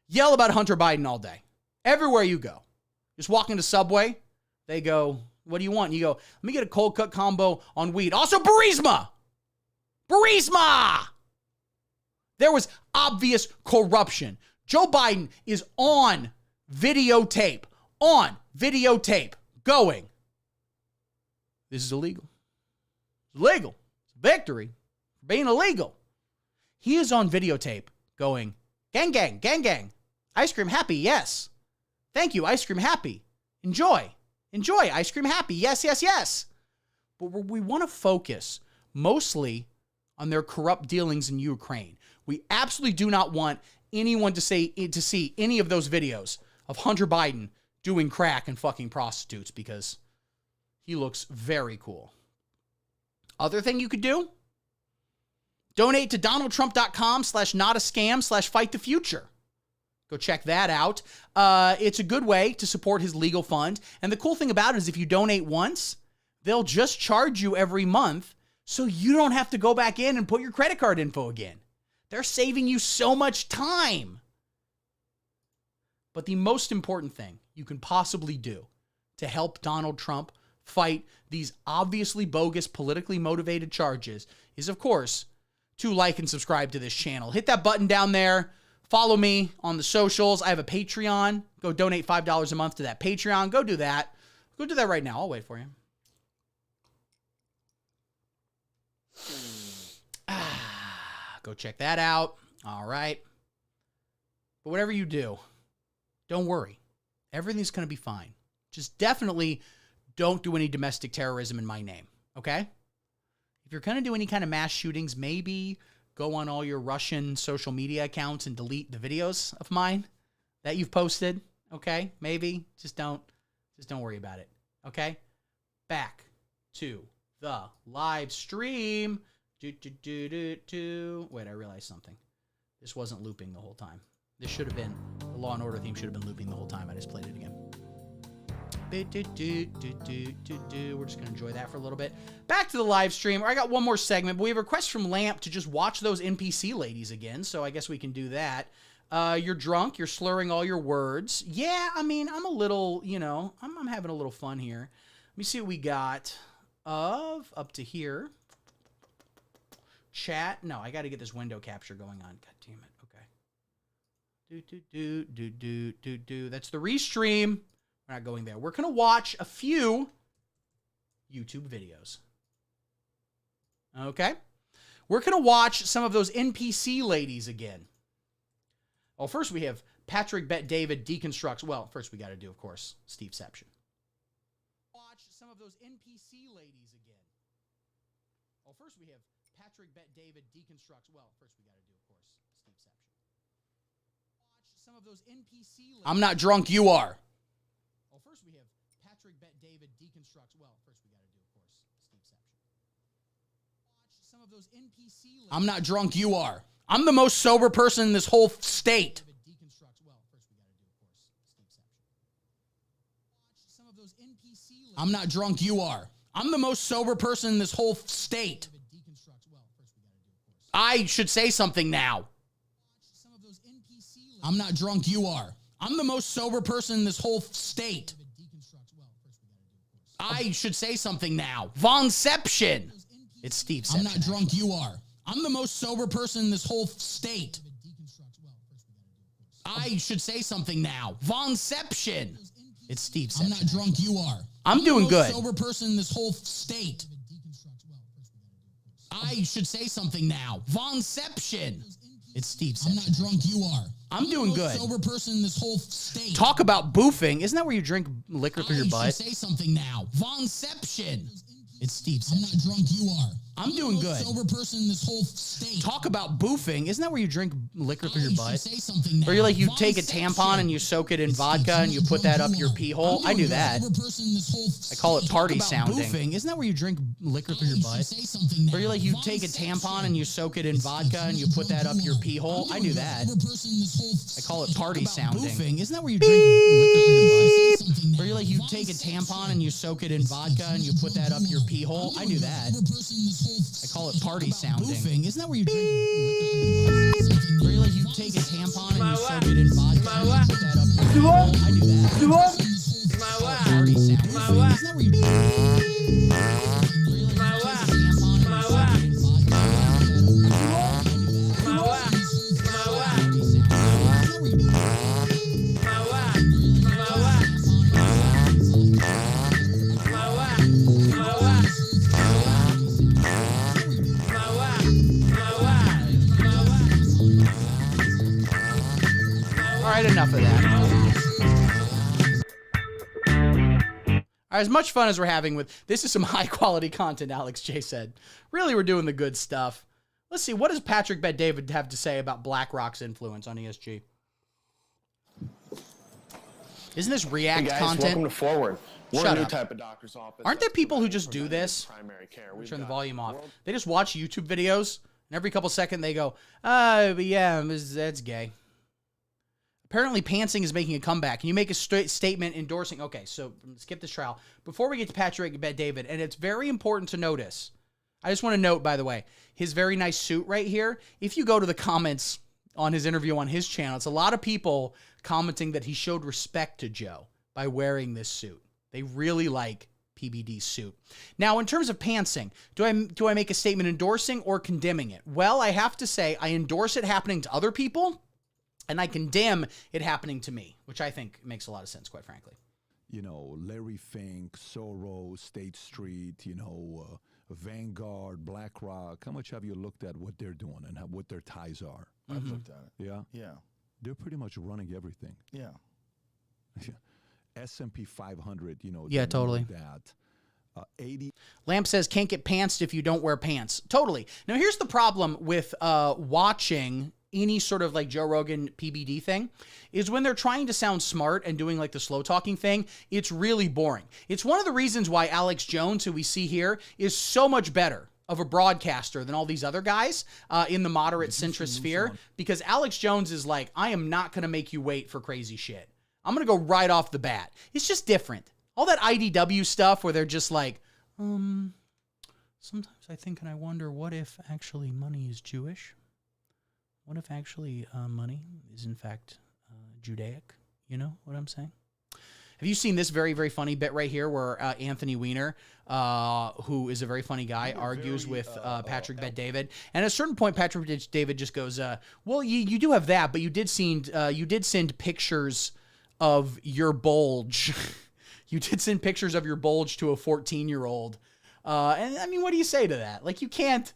S1: yell about Hunter Biden all day. Everywhere you go. Just walk into Subway, they go, what do you want? And you go, let me get a cold cut combo on weed. Also, Burisma! There was obvious corruption. Joe Biden is on videotape, going, this is illegal. It's illegal. It's a victory for being illegal. He is on videotape going, gang, gang, gang, gang. Ice cream happy, yes. Thank you, ice cream happy. Enjoy, ice cream happy. Yes, yes, yes. But we want to focus mostly on their corrupt dealings in Ukraine. We absolutely do not want anyone to see any of those videos of Hunter Biden doing crack and fucking prostitutes because he looks very cool. Other thing you could do? Donate to donaldtrump.com/notascam/fightthefuture. Go check that out. It's a good way to support his legal fund. And the cool thing about it is if you donate once, they'll just charge you every month so you don't have to go back in and put your credit card info again. They're saving you so much time. But the most important thing you can possibly do to help Donald Trump fight these obviously bogus, politically motivated charges is, of course, to like and subscribe to this channel. Hit that button down there. Follow me on the socials. I have a Patreon. Go donate $5 a month to that Patreon. Go do that. Go do that right now. I'll wait for you. Go check that out. All right. But whatever you do, don't worry. Everything's going to be fine. Just definitely don't do any domestic terrorism in my name, okay? If you're going to do any kind of mass shootings, maybe go on all your Russian social media accounts and delete the videos of mine that you've posted, okay? Maybe. Just don't worry about it, okay? Back to the live stream. Wait, I realized something. This wasn't looping the whole time. This should have been, the Law and Order theme should have been looping the whole time. I just played it again. We're just going to enjoy that for a little bit. Back to the live stream. I got one more segment, but we have a request from Lamp to just watch those NPC ladies again, so I guess we can do that. You're drunk. You're slurring all your words. Yeah, I mean, I'm a little, you know, I'm having a little fun here. Let me see what we got up to here. Chat. No, I got to get this window capture going on. God damn it. Okay. That's the restream. We're not going there. We're going to watch a few YouTube videos. Okay? We're going to watch some of those NPC ladies again. Well, first we have Patrick Bet David Deconstructs. Well, first we got to do, of course, Steveception. Watch some of those NPC ladies again. Well, first we have Patrick Bet David Deconstructs. Well, first we got to do, of course, Steveception. Watch some of those NPC ladies. I'm not drunk, you are. Well, first we have Patrick Bet David Deconstructs. Well, first we got to do, of course, Steveception. Watch some of those NPC ladies. I'm not drunk, you are. I'm the most sober person in this whole state. I'm not drunk, you are. I'm the most sober person in this whole state. I should say something now. I'm not drunk, you are. I'm the most sober person in this whole state. I should say something now. Vonception. It's Steveception. I'm not drunk, you are. I'm the most sober person in this whole state. I should say something now. Vonception. It's Steveception. I'm not drunk, you are. I'm doing good. Sober person in this whole state. I should say something now. Vonception. It's Steveception. I'm not drunk, you are. I'm doing good. Sober person in this whole state. Talk about boofing. Isn't that where you drink liquor through your butt? I should say something now. Vonception. It's Steveception. I'm not drunk, you are. I'm doing good. Sober person in this whole state. Talk about boofing. Isn't that where you drink liquor through your butt? Say something now. Or you like you take a tampon and you soak it in vodka and you put that up your pee hole? I do that. I call it party sounding. Isn't that where you drink liquor through your butt? Or you like you take a tampon and you soak it in vodka and you put that up your pee hole? I do that. I call it party sounding. Isn't that where you drink liquor through your butt? Or you like you take a tampon and you soak it in vodka and you put that up your pee hole? I do that. I call it party sounding. Isn't that where you drink liquor? Or you like you take a tampon and you soak it in vodka and you put that up your pee hole? I do that. Party sounding. Isn't that where you drink? Enough of that. All right, as much fun as we're having with this is some high quality content, Alex J said. Really, we're doing the good stuff. Let's see, what does Patrick Bet David have to say about BlackRock's influence on ESG? Isn't this React
S8: hey guys,
S1: content?
S8: Welcome to Forward. We're
S1: Shut
S8: a new
S1: up.
S8: type of doctor's office.
S1: Aren't there people who just do this?
S8: Primary care.
S1: Turn the volume off. They just watch YouTube videos And every couple seconds they go, but yeah, that's gay. Apparently, pantsing is making a comeback. Can you make a straight statement endorsing? Okay, so skip this trial. Before we get to Patrick Bet-David, and it's very important to notice, I just want to note, by the way, his very nice suit right here. If you go to the comments on his interview on his channel, it's a lot of people commenting that he showed respect to Joe by wearing this suit. They really like PBD's suit. Now, in terms of pantsing, do I make a statement endorsing or condemning it? Well, I have to say I endorse it happening to other people, and I condemn it happening to me, which I think makes a lot of sense, quite frankly.
S8: You know, Larry Fink, Soros, State Street, you know, Vanguard, BlackRock. How much have you looked at what they're doing and what their ties are?
S9: I've looked at it.
S8: Yeah?
S9: Yeah.
S8: They're pretty much running everything.
S9: Yeah.
S8: S&P 500, you know.
S1: Yeah, totally.
S8: That. 80.
S1: Lamp says, can't get pantsed if you don't wear pants. Totally. Now, here's the problem with watching any sort of like Joe Rogan PBD thing is when they're trying to sound smart and doing like the slow talking thing, it's really boring. It's one of the reasons why Alex Jones, who we see here, is so much better of a broadcaster than all these other guys in the moderate centrist sphere, because Alex Jones is like, I am not going to make you wait for crazy shit. I'm going to go right off the bat. It's just different. All that IDW stuff where they're just like, sometimes I think and I wonder, what if actually money is Jewish? What if actually money is in fact Judaic? You know what I'm saying? Have you seen this very, very funny bit right here where Anthony Weiner, who is a very funny guy, argues with Patrick Bet-David? And at a certain point, Patrick Bet-David just goes, well, you do have that, but you did send pictures of your bulge. You did send pictures of your bulge to a 14-year-old. And I mean, what do you say to that? Like, you can't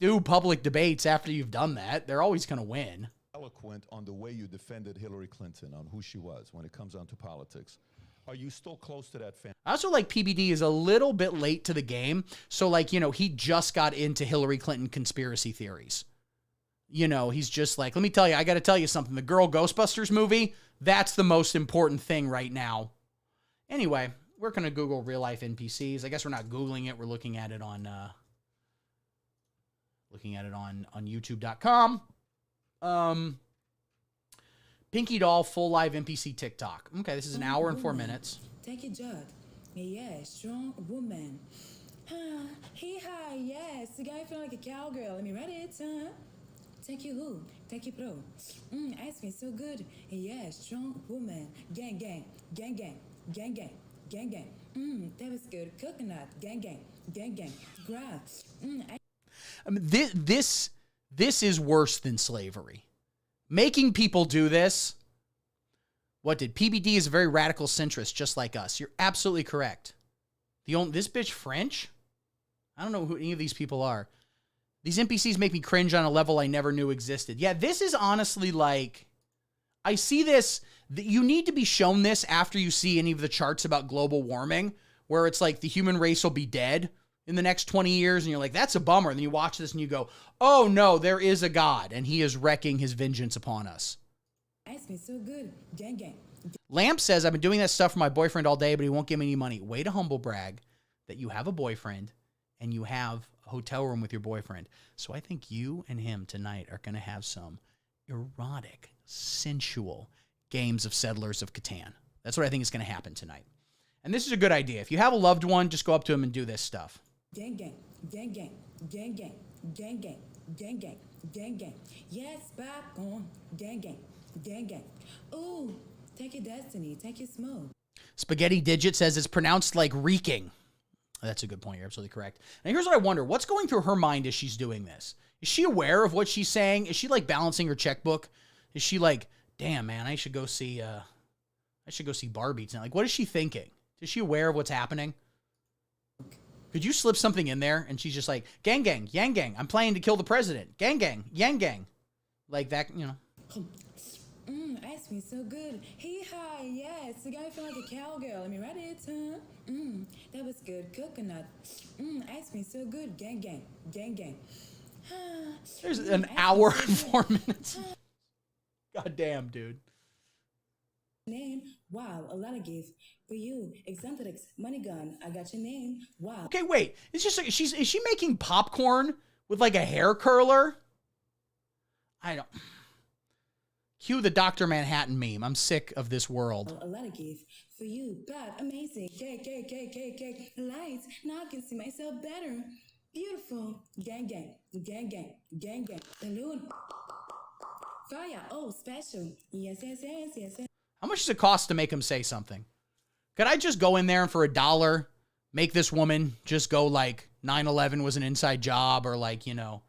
S1: do public debates after you've done that. They're always going to win.
S8: Eloquent on the way you defended Hillary Clinton, on who she was when it comes down to politics. Are you still close to that family?
S1: I also like PBD is a little bit late to the game. So, like, you know, he just got into Hillary Clinton conspiracy theories. You know, he's just like, let me tell you, I got to tell you something. The Girl Ghostbusters movie, that's the most important thing right now. Anyway, we're going to Google real life NPCs. I guess we're not Googling it. We're looking at it on YouTube.com. Pinky Doll full live NPC TikTok. Okay, this is an hour and 4 minutes.
S10: Take a jog. Yeah, strong woman. Hey, hi, yes. The guy feeling like a cowgirl. Let me read it, huh? Take you who? Take you pro. Ice cream so good. Yeah, strong woman. Gang, gang, gang, gang, gang, gang, gang, gang. That was good. Coconut. Gang, gang, gang, gang. Grass.
S1: I mean, this is worse than slavery. Making people do this. What did PBD is a very radical centrist, just like us. You're absolutely correct. This bitch French? I don't know who any of these people are. These NPCs make me cringe on a level I never knew existed. Yeah, this is honestly like, I see this. You need to be shown this after you see any of the charts about global warming, where it's like the human race will be dead in the next 20 years, and you're like, that's a bummer. And then you watch this and you go, oh no, there is a God, and he is wreaking his vengeance upon us.
S10: Ice cream so good. Gang, gang.
S1: Lamp says, I've been doing that stuff for my boyfriend all day, but he won't give me any money. Way to humble brag that you have a boyfriend and you have a hotel room with your boyfriend. So I think you and him tonight are going to have some erotic, sensual games of Settlers of Catan. That's what I think is going to happen tonight. And this is a good idea. If you have a loved one, just go up to him and do this stuff.
S10: Gang, gang, gang, gang, gang, gang, gang, gang, gang, gang, gang, gang. Yes, back on. Gang, gang, gang, gang. Ooh, take your destiny, take your smoke.
S1: Spaghetti Digit says it's pronounced like reeking. That's a good point. You're absolutely correct. And here's what I wonder. What's going through her mind as she's doing this? Is she aware of what she's saying? Is she like balancing her checkbook? Is she like, damn, man, I should go see Barbie tonight. Like, what is she thinking? Is she aware of what's happening? Could you slip something in there? And she's just like, gang, gang, yang, gang. I'm planning to kill the president. Gang, gang, yang, gang. Like that, you know.
S10: Ice cream so good. Hey, hi, yes. The guy feel like a cowgirl. Let me read it, huh? That was good. Coconut. Ice cream so good. Gang, gang, gang, gang.
S1: There's an hour and 4 minutes. God damn, dude.
S10: Name, wow, a lot of gifts for you. Eccentrics, money gun, I got your name. Wow.
S1: Okay, wait. It's just like is she making popcorn with like a hair curler. I don't. Cue the Dr. Manhattan meme. I'm sick of this world.
S10: A lot of gifts for you, bad, amazing, gay, lights. Now I can see myself better. Beautiful, gang, balloon, fire, oh, special, yes.
S1: How much does it cost to make him say something? Could I just go in there and for $1 make this woman just go like 9/11 was an inside job, or like, you know,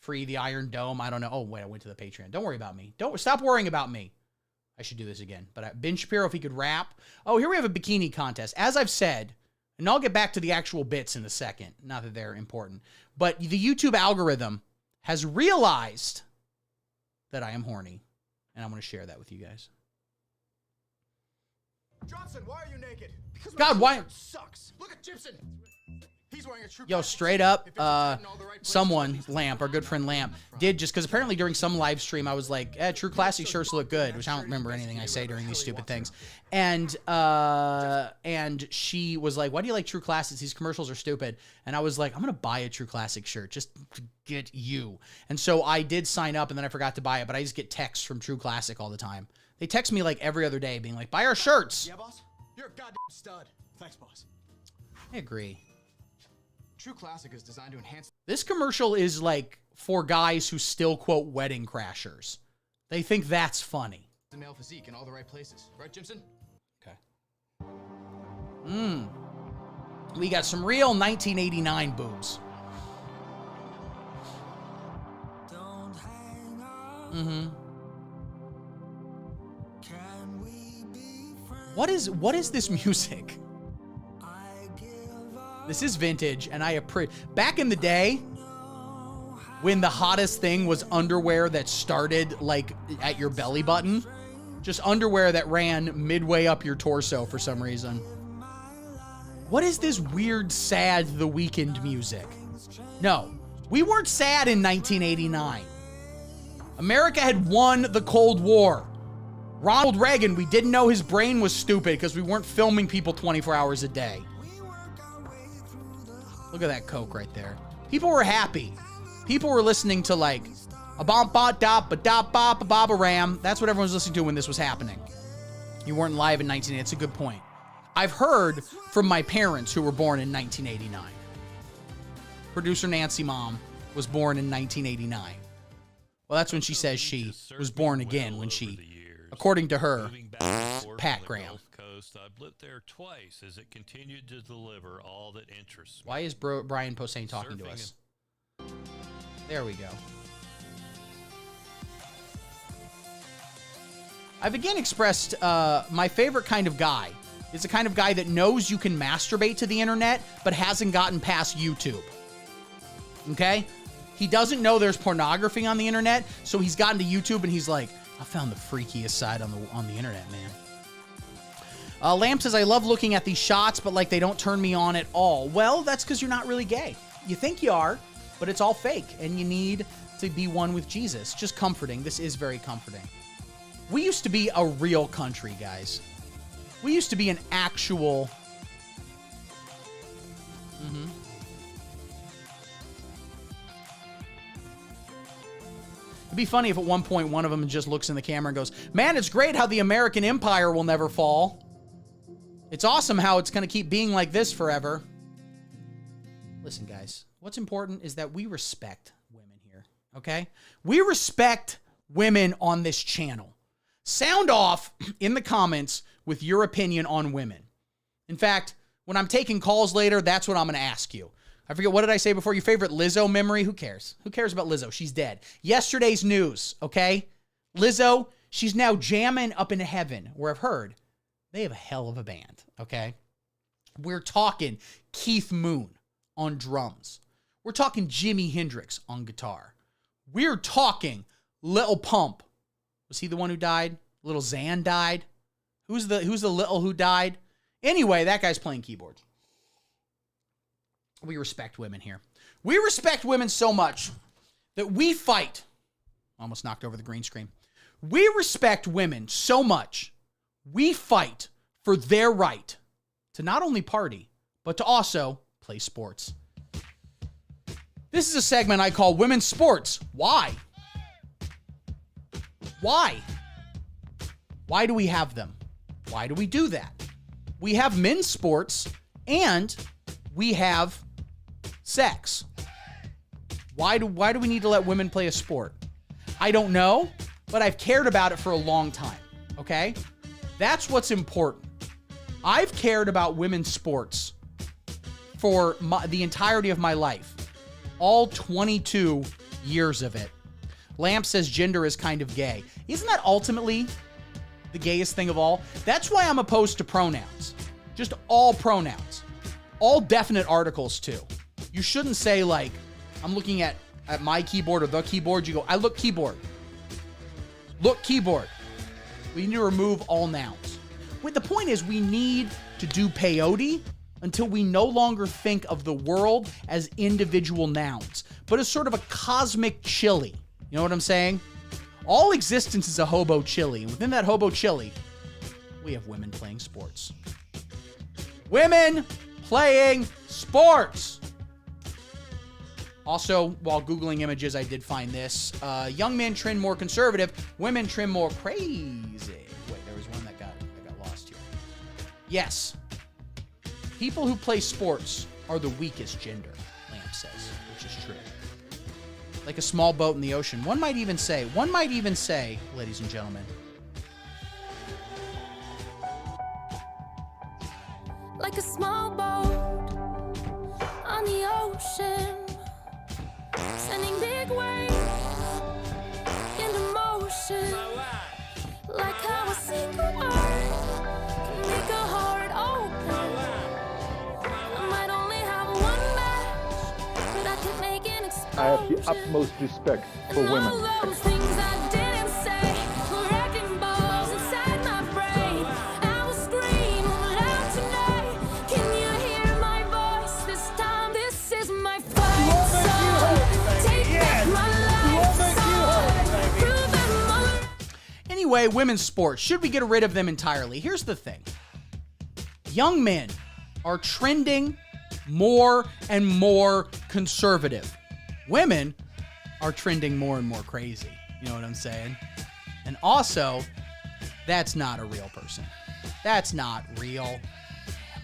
S1: free the Iron Dome? I don't know. Oh, wait, I went to the Patreon. Don't worry about me. Stop worrying about me. I should do this again. But Ben Shapiro, if he could rap. Oh, here we have a bikini contest. As I've said, and I'll get back to the actual bits in a second. Not that they're important. But the YouTube algorithm has realized that I am horny. And I'm going to share that with you guys.
S9: Johnson, why are you naked? Because
S1: God, why?
S9: Sucks. Look at Gibson. He's wearing a true.
S1: Yo, straight up, someone, Lamp, our good friend Lamp, did just because apparently during some live stream I was like, True Classic shirts look good, which I don't remember anything I say during these stupid things. And she was like, why do you like True Classics? These commercials are stupid. And I was like, I'm going to buy a True Classic shirt just to get you. And so I did sign up and then I forgot to buy it, but I just get texts from True Classic all the time. They text me like every other day being like, buy our shirts.
S9: Yeah, boss? You're a goddamn stud. Thanks, boss.
S1: I agree.
S9: True Classic is designed to enhance.
S1: This commercial is like for guys who still quote Wedding Crashers. They think that's funny.
S9: The male physique in all the right places. Right, Jimson?
S1: Okay. We got some real 1989 boobs. What is this music? This is vintage, and I appreciate. Back in the day, when the hottest thing was underwear that started like at your belly button, just underwear that ran midway up your torso for some reason. What is this weird, sad The Weeknd music? No, we weren't sad in 1989. America had won the Cold War. Ronald Reagan, we didn't know his brain was stupid because we weren't filming people 24 hours a day. Look at that Coke right there. People were happy. People were listening to like a bop bop dop ba dop bop ba ram. That's what everyone was listening to when this was happening. You weren't live in 1980. It's a good point. I've heard from my parents who were born in 1989. Producer Nancy Mom was born in 1989. Well, that's when she says she was born again when she, according to her, Pat Graham.
S11: I've lived there twice as it continued to deliver all that interests me.
S1: Why is Brian Posehn talking to us? There we go. I've again expressed my favorite kind of guy is the kind of guy that knows you can masturbate to the internet but hasn't gotten past YouTube. Okay? He doesn't know there's pornography on the internet, so he's gotten to YouTube and he's like, I found the freakiest side on the internet, man. Lamp says, I love looking at these shots, but like they don't turn me on at all. Well, that's because you're not really gay. You think you are, but it's all fake, and you need to be one with Jesus. Just comforting. This is very comforting. We used to be a real country, guys. We used to be an actual... It'd be funny if at one point one of them just looks in the camera and goes, man, it's great how the American empire will never fall. It's awesome how it's going to keep being like this forever. Listen, guys, what's important is that we respect women here, okay? We respect women on this channel. Sound off in the comments with your opinion on women. In fact, when I'm taking calls later, that's what I'm going to ask you. I forget, what did I say before? Your favorite Lizzo memory? Who cares? Who cares about Lizzo? She's dead. Yesterday's news, okay? Lizzo, she's now jamming up into heaven, where I've heard they have a hell of a band, okay? We're talking Keith Moon on drums. We're talking Jimi Hendrix on guitar. We're talking Lil Pump. Was he the one who died? Little Xan died? Who's the little who died? Anyway, that guy's playing keyboards. We respect women here. We respect women so much that we fight. Almost knocked over the green screen. We respect women so much, we fight for their right to not only party, but to also play sports. This is a segment I call Women's Sports. Why? Why? Why do we have them? Why do we do that? We have men's sports and we have sex. Why do we need to let women play a sport? I don't know, but I've cared about it for a long time, okay? That's what's important. I've cared about women's sports for the entirety of my life. All 22 years of it. Lamp says gender is kind of gay. Isn't that ultimately the gayest thing of all? That's why I'm opposed to pronouns. Just all pronouns. All definite articles, too. You shouldn't say, like, I'm looking at my keyboard or the keyboard. You go, I look keyboard. Look keyboard. We need to remove all nouns. Wait, the point is we need to do peyote until we no longer think of the world as individual nouns, but as sort of a cosmic chili. You know what I'm saying? All existence is a hobo chili, and within that hobo chili, we have women playing sports. Women playing sports! Also, while Googling images, I did find this. Young men trim more conservative, women trim more crazy. Wait, there was one that got lost here. Yes. People who play sports are the weakest gender, Lamp says, which is true. Like a small boat in the ocean. One might even say, ladies and gentlemen,
S12: like a small boat on the ocean, sending big waves into motion, like how a secret word can make a heart open. I might only have one match, but I can make an explosion.
S3: I have the utmost respect for women.
S12: All those things I didn't say were wrecking balls inside my brain. I will scream loud tonight. Can you hear my voice this time? This is my fight song. Take back my life song. Prove them all.
S1: Anyway, women's sports. Should we get rid of them entirely? Here's the thing. Young men are trending more and more conservative. Women are trending more and more crazy. You know what I'm saying? And also, that's not a real person. That's not real. Damn,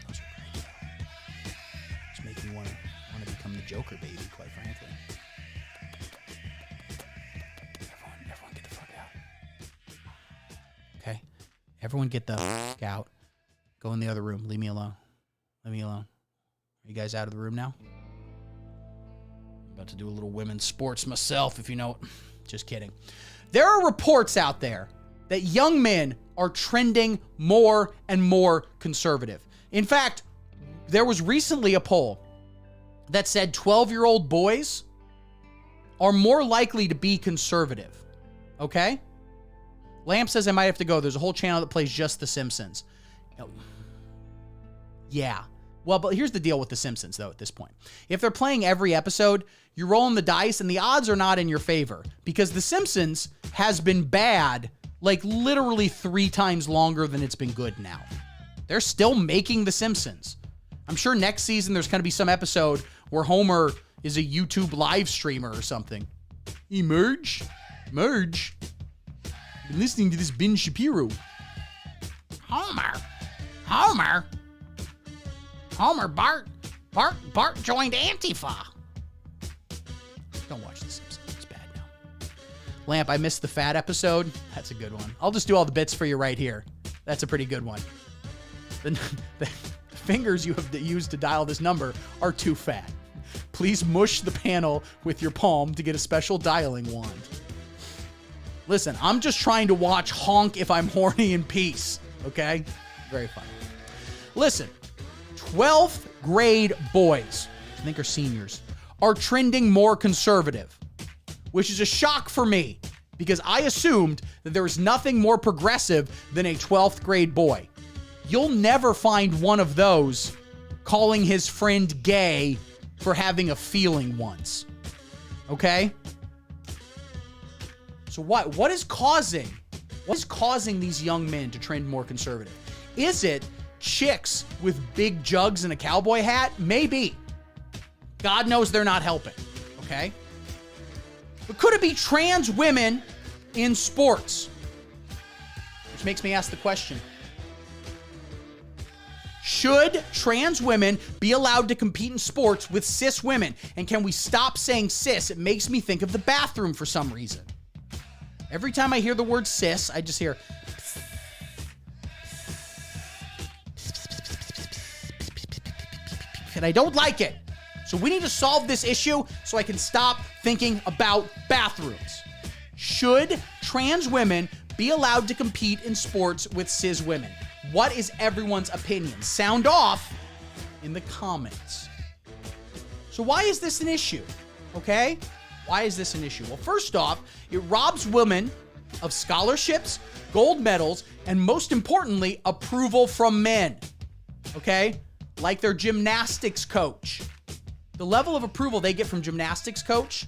S1: those are great. Just make me want to become the Joker baby, quite frankly. Everyone get the fuck out. Okay? Everyone get the fuck out. Go in the other room. Leave me alone. Leave me alone. Are you guys out of the room now? About to do a little women's sports myself, if you know. Just kidding. There are reports out there that young men are trending more and more conservative. In fact, there was recently a poll that said 12-year-old boys are more likely to be conservative. Okay? Lamp says I might have to go. There's a whole channel that plays just The Simpsons. Yeah. Well, but here's the deal with The Simpsons, though, at this point. If they're playing every episode, you're rolling the dice, and the odds are not in your favor. Because The Simpsons has been bad, like, literally 3 times longer than it's been good now. They're still making The Simpsons. I'm sure next season there's going to be some episode where Homer is a YouTube live streamer or something. Merge. Been listening to this Ben Shapiro. Homer, Bart joined Antifa. Don't watch The Simpsons. It's bad now. Lamp, I missed the fat episode. That's a good one. I'll just do all the bits for you right here. That's a pretty good one. The fingers you have used to dial this number are too fat. Please mush the panel with your palm to get a special dialing wand. Listen, I'm just trying to watch Honk If I'm Horny in Peace. Okay? Very funny. Listen. 12th grade boys, I think are seniors, are trending more conservative, which is a shock for me because I assumed that there was nothing more progressive than a 12th grade boy. You'll never find one of those calling his friend gay for having a feeling once. Okay? So what is causing these young men to trend more conservative? Is it chicks with big jugs and a cowboy hat? Maybe. God knows they're not helping. okay? But could it be trans women in sports? Which makes me ask the question, should trans women be allowed to compete in sports with cis women? And can we stop saying cis? It makes me think of the bathroom for some reason. Every time I hear the word cis, I just hear... and I don't like it. So we need to solve this issue so I can stop thinking about bathrooms. Should trans women be allowed to compete in sports with cis women? What is everyone's opinion? Sound off in the comments. So why is this an issue? Okay? Why is this an issue? Well, first off, it robs women of scholarships, gold medals, and most importantly, approval from men. Okay? Like their gymnastics coach. The level of approval they get from gymnastics coach,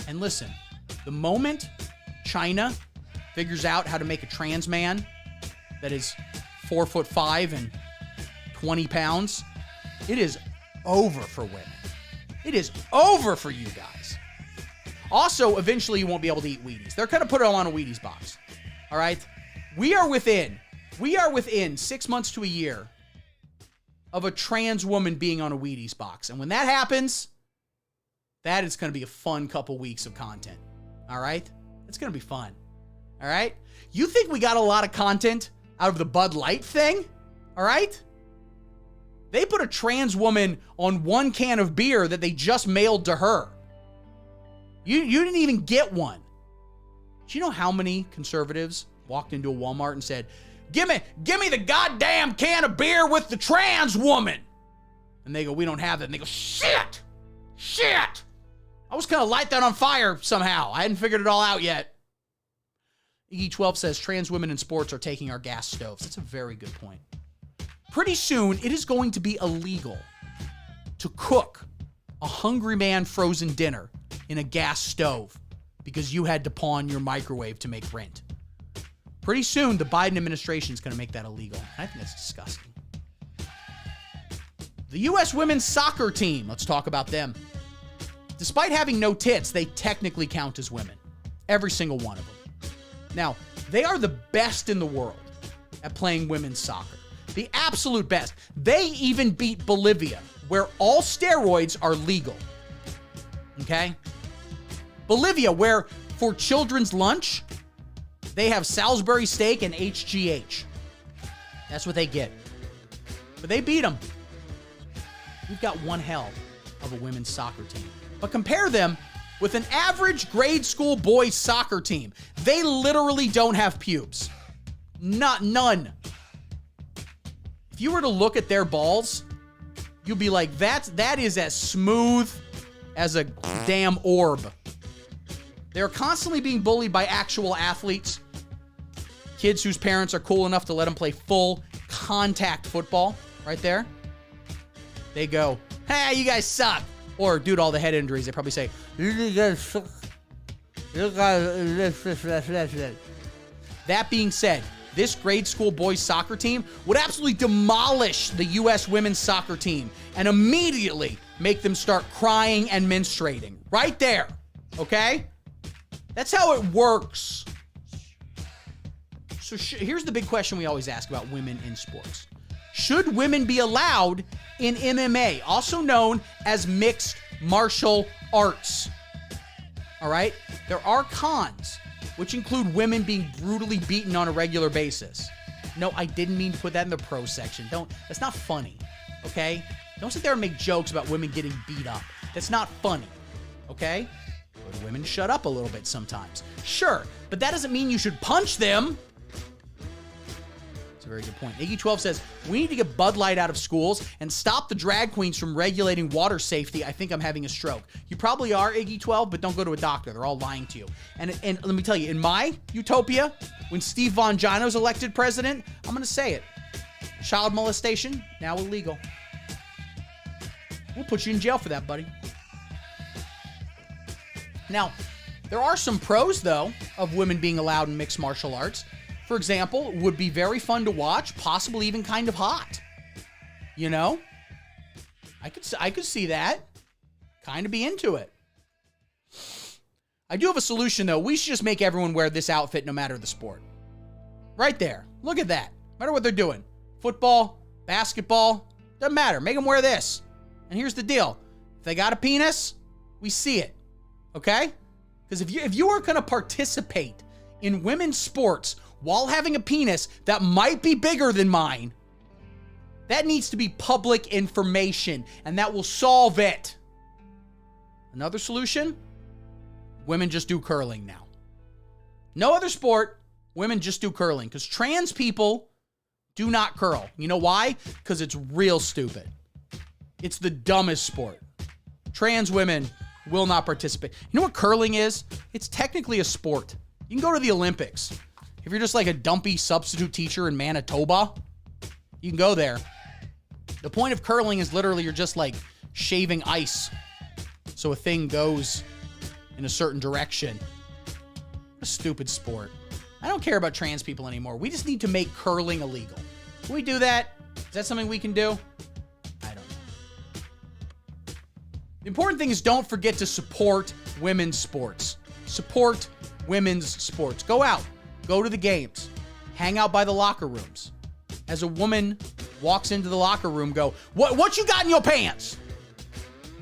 S1: and listen, the moment China figures out how to make a trans man that is 4'5" and 20 pounds, it is over for women. It is over for you guys. Also, eventually you won't be able to eat Wheaties. They're going to put it all on a Wheaties box. All right? We are within 6 months to a year of a trans woman being on a Wheaties box. And when that happens, that is going to be a fun couple weeks of content. All right? It's going to be fun. All right? You think we got a lot of content out of the Bud Light thing? All right? They put a trans woman on one can of beer that they just mailed to her. You didn't even get one. Do you know how many conservatives walked into a Walmart and said, Give me the goddamn can of beer with the trans woman. And they go, we don't have that. And they go, shit. I was going to light that on fire somehow. I hadn't figured it all out yet. Iggy12 says trans women in sports are taking our gas stoves. That's a very good point. Pretty soon, it is going to be illegal to cook a Hungry Man frozen dinner in a gas stove because you had to pawn your microwave to make rent. Pretty soon, the Biden administration is going to make that illegal. I think that's disgusting. The U.S. women's soccer team, let's talk about them. Despite having no tits, they technically count as women. Every single one of them. Now, they are the best in the world at playing women's soccer. The absolute best. They even beat Bolivia, where all steroids are legal. Okay? Bolivia, where for children's lunch, they have Salisbury steak and HGH. That's what they get. But they beat them. We've got one hell of a women's soccer team. But compare them with an average grade school boys soccer team. They literally don't have pubes. None. If you were to look at their balls, you'd be like, that is as smooth as a damn orb. They're constantly being bullied by actual athletes. Kids whose parents are cool enough to let them play full contact football. Right there. They go, hey, you guys suck. Or due to all the head injuries, they probably say, you guys suck. That being said, this grade school boys soccer team would absolutely demolish the U.S. women's soccer team and immediately make them start crying and menstruating. Right there. Okay? That's how it works. So here's the big question we always ask about women in sports. Should women be allowed in MMA, also known as mixed martial arts? All right? There are cons, which include women being brutally beaten on a regular basis. No, I didn't mean to put that in the pro section. That's not funny, okay? Don't sit there and make jokes about women getting beat up. That's not funny, okay? But women shut up a little bit sometimes. Sure, but that doesn't mean you should punch them. That's a very good point. Iggy12 says, we need to get Bud Light out of schools and stop the drag queens from regulating water safety. I think I'm having a stroke. You probably are, Iggy12, but don't go to a doctor. They're all lying to you. And let me tell you, in my utopia, when Steve Vongino's elected president, I'm going to say it. Child molestation, now illegal. We'll put you in jail for that, buddy. Now, there are some pros, though, of women being allowed in mixed martial arts. For example, would be very fun to watch, possibly even kind of hot. You know? I could see that. Kind of be into it. I do have a solution, though. We should just make everyone wear this outfit no matter the sport. Right there. Look at that. No matter what they're doing. Football, basketball, doesn't matter. Make them wear this. And here's the deal. If they got a penis, we see it. Okay? Because if you are going to participate in women's sports while having a penis that might be bigger than mine, that needs to be public information, and that will solve it. Another solution? Women just do curling now. No other sport, women just do curling, because trans people do not curl. You know why? Because it's real stupid. It's the dumbest sport. Trans women will not participate. You know what curling is? It's technically a sport. You can go to the Olympics. If you're just like a dumpy substitute teacher in Manitoba, you can go there. The point of curling is literally you're just like shaving ice so a thing goes in a certain direction. What a stupid sport. I don't care about trans people anymore. We just need to make curling illegal. Can we do that? Is that something we can do? I don't know. The important thing is don't forget to support women's sports. Support women's sports. Go out. Go to the games. Hang out by the locker rooms. As a woman walks into the locker room, go, what you got in your pants?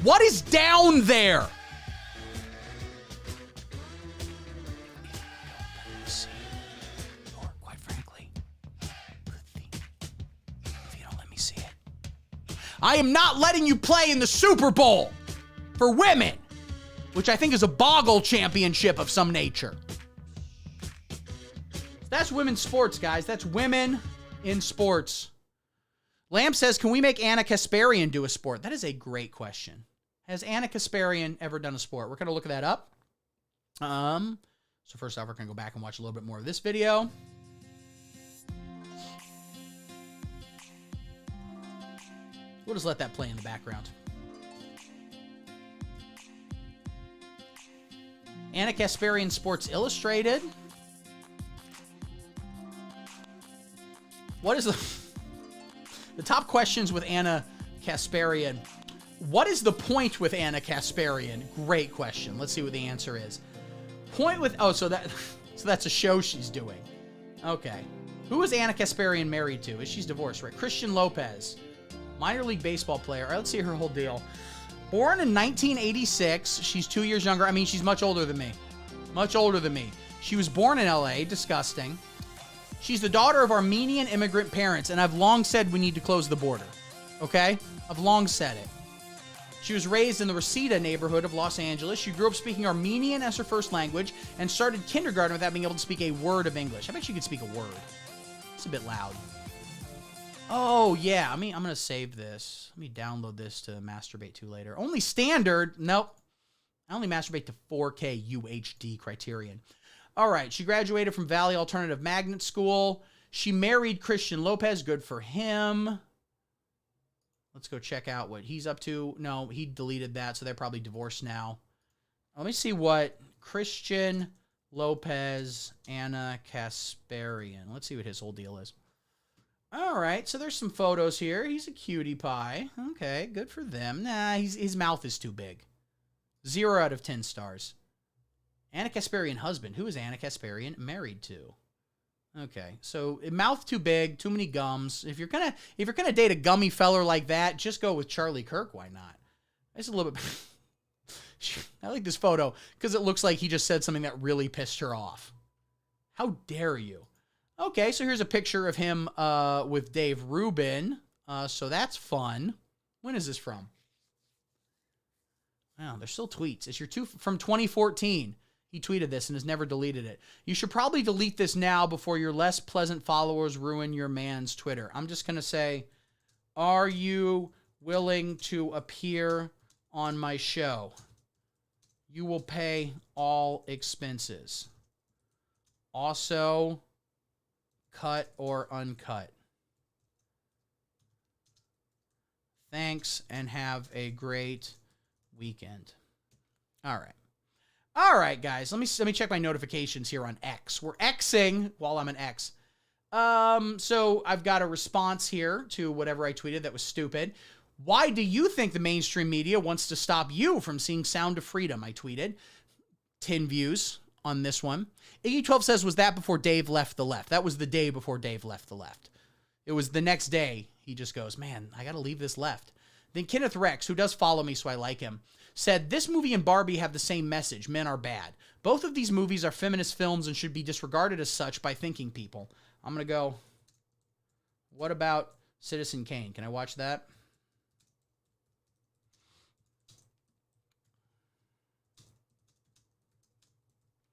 S1: What is down there? Or, quite frankly, good thing if you don't let me see it. I am not letting you play in the Super Bowl for women, which I think is a boggle championship of some nature. That's women's sports, guys. That's women in sports. Lamb says, can we make Anna Kasparian do a sport? That is a great question. Has Anna Kasparian ever done a sport? We're going to look that up. So first off, we're going to go back and watch a little bit more of this video. We'll just let that play in the background. Anna Kasparian Sports Illustrated. What is the top questions with Anna Kasparian? What is the point with Anna Kasparian? Great question. Let's see what the answer is. Point with, so that's a show she's doing. Okay. Who is Anna Kasparian married to? She's divorced, right? Christian Lopez, minor league baseball player. All right, let's see her whole deal. Born in 1986. She's 2 years younger. I mean, she's much older than me. Much older than me. She was born in LA. Disgusting. She's the daughter of Armenian immigrant parents, and I've long said we need to close the border. Okay? I've long said it. She was raised in the Reseda neighborhood of Los Angeles. She grew up speaking Armenian as her first language and started kindergarten without being able to speak a word of English. I bet she could speak a word. It's a bit loud. Oh, yeah. I'm going to save this. Let me download this to masturbate to later. Only standard. Nope. I only masturbate to 4K UHD criterion. All right. She graduated from Valley Alternative Magnet School. She married Christian Lopez. Good for him. Let's go check out what he's up to. No, he deleted that, so they're probably divorced now. Let me see what Christian Lopez, Anna Kasparian. Let's see what his whole deal is. All right, so there's some photos here. He's a cutie pie. Okay, good for them. Nah, his mouth is too big. 0 out of 10 stars. Anna Kasparian husband. Who is Anna Kasparian married to? Okay, so mouth too big, too many gums. If you're gonna date a gummy feller like that, just go with Charlie Kirk. Why not? It's a little bit. I like this photo because it looks like he just said something that really pissed her off. How dare you? Okay, so here's a picture of him with Dave Rubin. So that's fun. When is this from? Wow, there's still tweets. It's from 2014. He tweeted this and has never deleted it. You should probably delete this now before your less pleasant followers ruin your man's Twitter. I'm just going to say, are you willing to appear on my show? You will pay all expenses. Also, cut or uncut. Thanks and have a great weekend. All right. All right, guys, let me check my notifications here on X. We're Xing while I'm an X. So I've got a response here to whatever I tweeted that was stupid. Why do you think the mainstream media wants to stop you from seeing Sound of Freedom? I tweeted. 10 views on this one. Iggy12 says, was that before Dave left the left? That was the day before Dave left the left. It was the next day. He just goes, man, I got to leave this left. Then Kenneth Rex, who does follow me, so I like him, said, this movie and Barbie have the same message. Men are bad. Both of these movies are feminist films and should be disregarded as such by thinking people. I'm going to go, what about Citizen Kane? Can I watch that?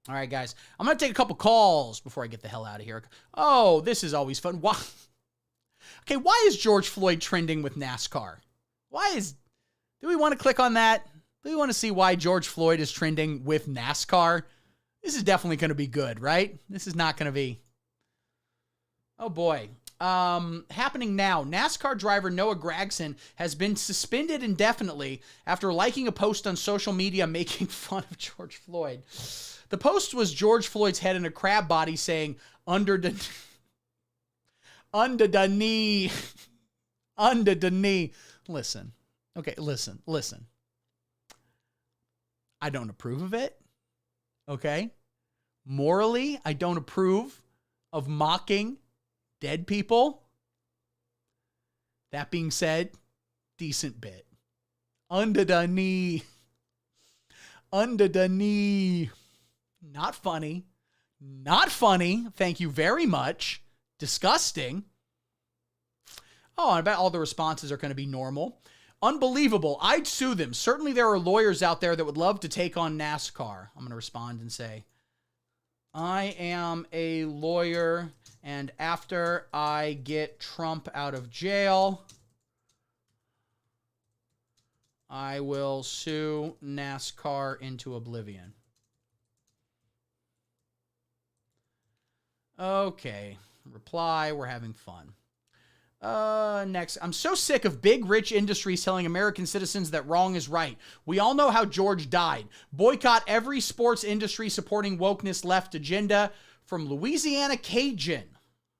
S1: All right, guys. I'm going to take a couple calls before I get the hell out of here. Oh, this is always fun. Why? Okay, why is George Floyd trending with NASCAR? Do we want to click on that? Do we want to see why George Floyd is trending with NASCAR? This is definitely going to be good, right? This is not going to be... Oh, boy. Happening now. NASCAR driver Noah Gragson has been suspended indefinitely after liking a post on social media making fun of George Floyd. The post was George Floyd's head in a crab body saying, under the knee. Under the knee. Listen. Okay, listen. I don't approve of it. Okay? Morally, I don't approve of mocking dead people. That being said, decent bit. Under the knee. Under the knee. Not funny. Not funny. Thank you very much. Disgusting. Oh, I bet all the responses are going to be normal. Unbelievable. I'd sue them. Certainly there are lawyers out there that would love to take on NASCAR. I'm going to respond and say, I am a lawyer, and after I get Trump out of jail, I will sue NASCAR into oblivion. Okay. Reply, we're having fun. Next. I'm so sick of big rich industries telling American citizens that wrong is right. We all know how George died. Boycott every sports industry supporting wokeness left agenda. From Louisiana Cajun.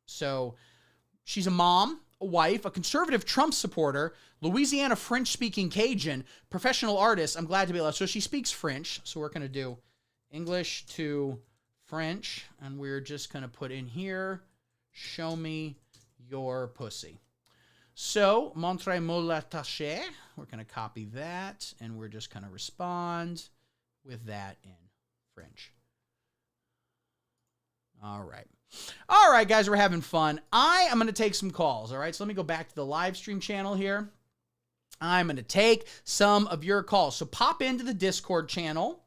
S1: So she's a mom, a wife, a conservative Trump supporter, Louisiana French-speaking Cajun, professional artist. I'm glad to be allowed. So she speaks French. So we're going to do English to French. And we're just going to put in here, show me your pussy. So, montrez-moi la tache. We're going to copy that, and we're just going to respond with that in French. All right. All right, guys, we're having fun. I am going to take some calls, all right? So let me go back to the live stream channel here. I'm going to take some of your calls. So pop into the Discord channel.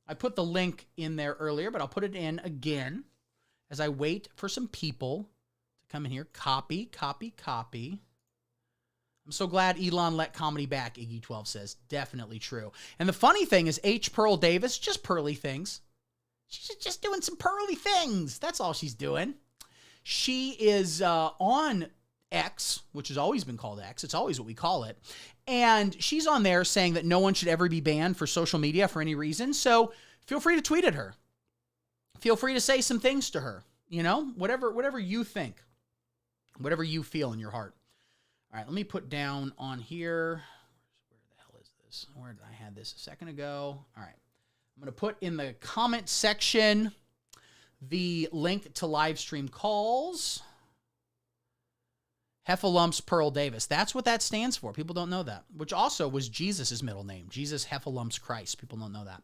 S1: I put the link in there earlier, but I'll put it in again as I wait for some people come in here. Copy. I'm so glad Elon let comedy back, Iggy12 says. Definitely true. And the funny thing is H. Pearl Davis, just pearly things. She's just doing some pearly things. That's all she's doing. She is on X, which has always been called X. It's always what we call it. And she's on there saying that no one should ever be banned for social media for any reason. So feel free to tweet at her. Feel free to say some things to her. You know, whatever you think. Whatever you feel in your heart. All right, let me put down on here. Where the hell is this? Where did I have this a second ago? All right. I'm going to put in the comment section the link to live stream calls. Heffalumps Pearl Davis. That's what that stands for. People don't know that. Which also was Jesus' middle name. Jesus Heffalumps Christ. People don't know that.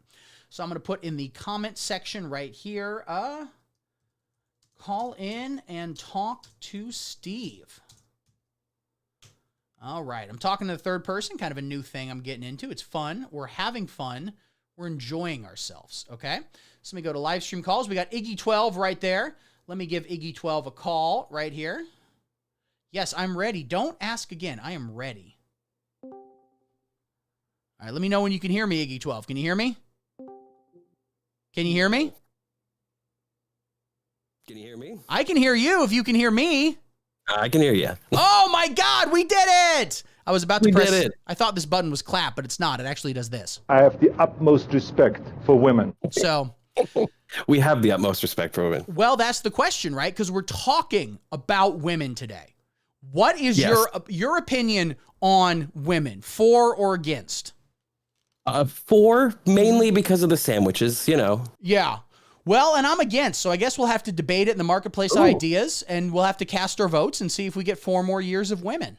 S1: So I'm going to put in the comment section right here. Call in and talk to Steve. All right. I'm talking to the third person. Kind of a new thing I'm getting into. It's fun. We're having fun. We're enjoying ourselves. Okay. So let me go to live stream calls. We got Iggy12 right there. Let me give Iggy12 a call right here. Yes, I'm ready. Don't ask again. I am ready. All right. Let me know when you can hear me, Iggy12. Can you hear me? Can you hear me?
S13: Can you hear me?
S1: I can hear you if you can hear me.
S13: I can hear you.
S1: Oh my God, we did it! I was about to press
S13: it.
S1: I thought this button was clap, but it's not. It actually does this.
S3: I have the utmost respect for women.
S1: So
S13: we have the utmost respect for women.
S1: Well, that's the question, right? Because we're talking about women today. What is your opinion on women, for or against?
S13: 4, mainly because of the sandwiches, you know.
S1: Yeah. Well, and I'm against, so I guess we'll have to debate it in the marketplace of ideas, and we'll have to cast our votes and see if we get 4 more years of women.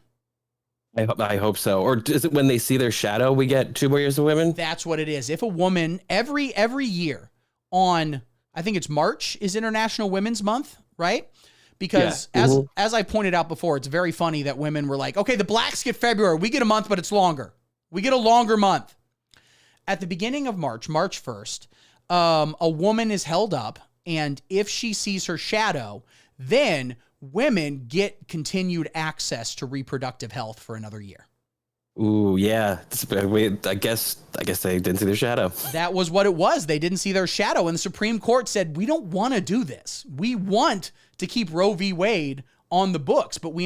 S13: I hope so. Or is it when they see their shadow, we get 2 more years of women?
S1: That's what it is. If a woman, every year on, I think it's March is International Women's Month, right? Because as I pointed out before, it's very funny that women were like, okay, the blacks get February. We get a month, but it's longer. We get a longer month. At the beginning of March, March 1st, a woman is held up, and if she sees her shadow, then women get continued access to reproductive health for another year.
S13: Ooh, yeah. I guess they didn't see their shadow.
S1: That was what it was. They didn't see their shadow, and the Supreme Court said, we don't want to do this. We want to keep Roe v. Wade on the books, but we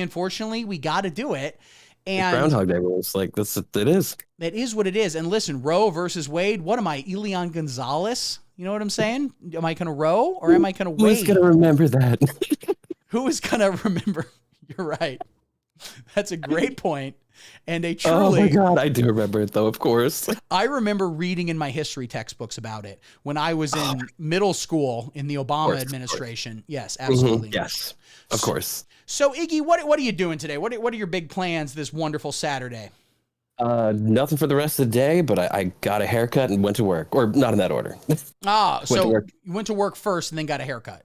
S1: got to do it. And
S13: Groundhog Day rules, like it is.
S1: That is what it is. And listen, Roe versus Wade, what am I, Elian Gonzalez? You know what I'm saying? Am I going to Roe or am I going to Wade?
S13: Who's going to remember that?
S1: Who is going to remember? You're right. That's a great point. And they truly...
S13: Oh my God, I do remember it though, of course.
S1: I remember reading in my history textbooks about it when I was in middle school in the Obama administration. Yes, absolutely.
S13: Mm-hmm. Yes, of course.
S1: So Iggy, what are you doing today? What are your big plans this wonderful Saturday?
S13: Nothing for the rest of the day, but I got a haircut and went to work, or not in that order.
S1: So you went to work first and then got a haircut.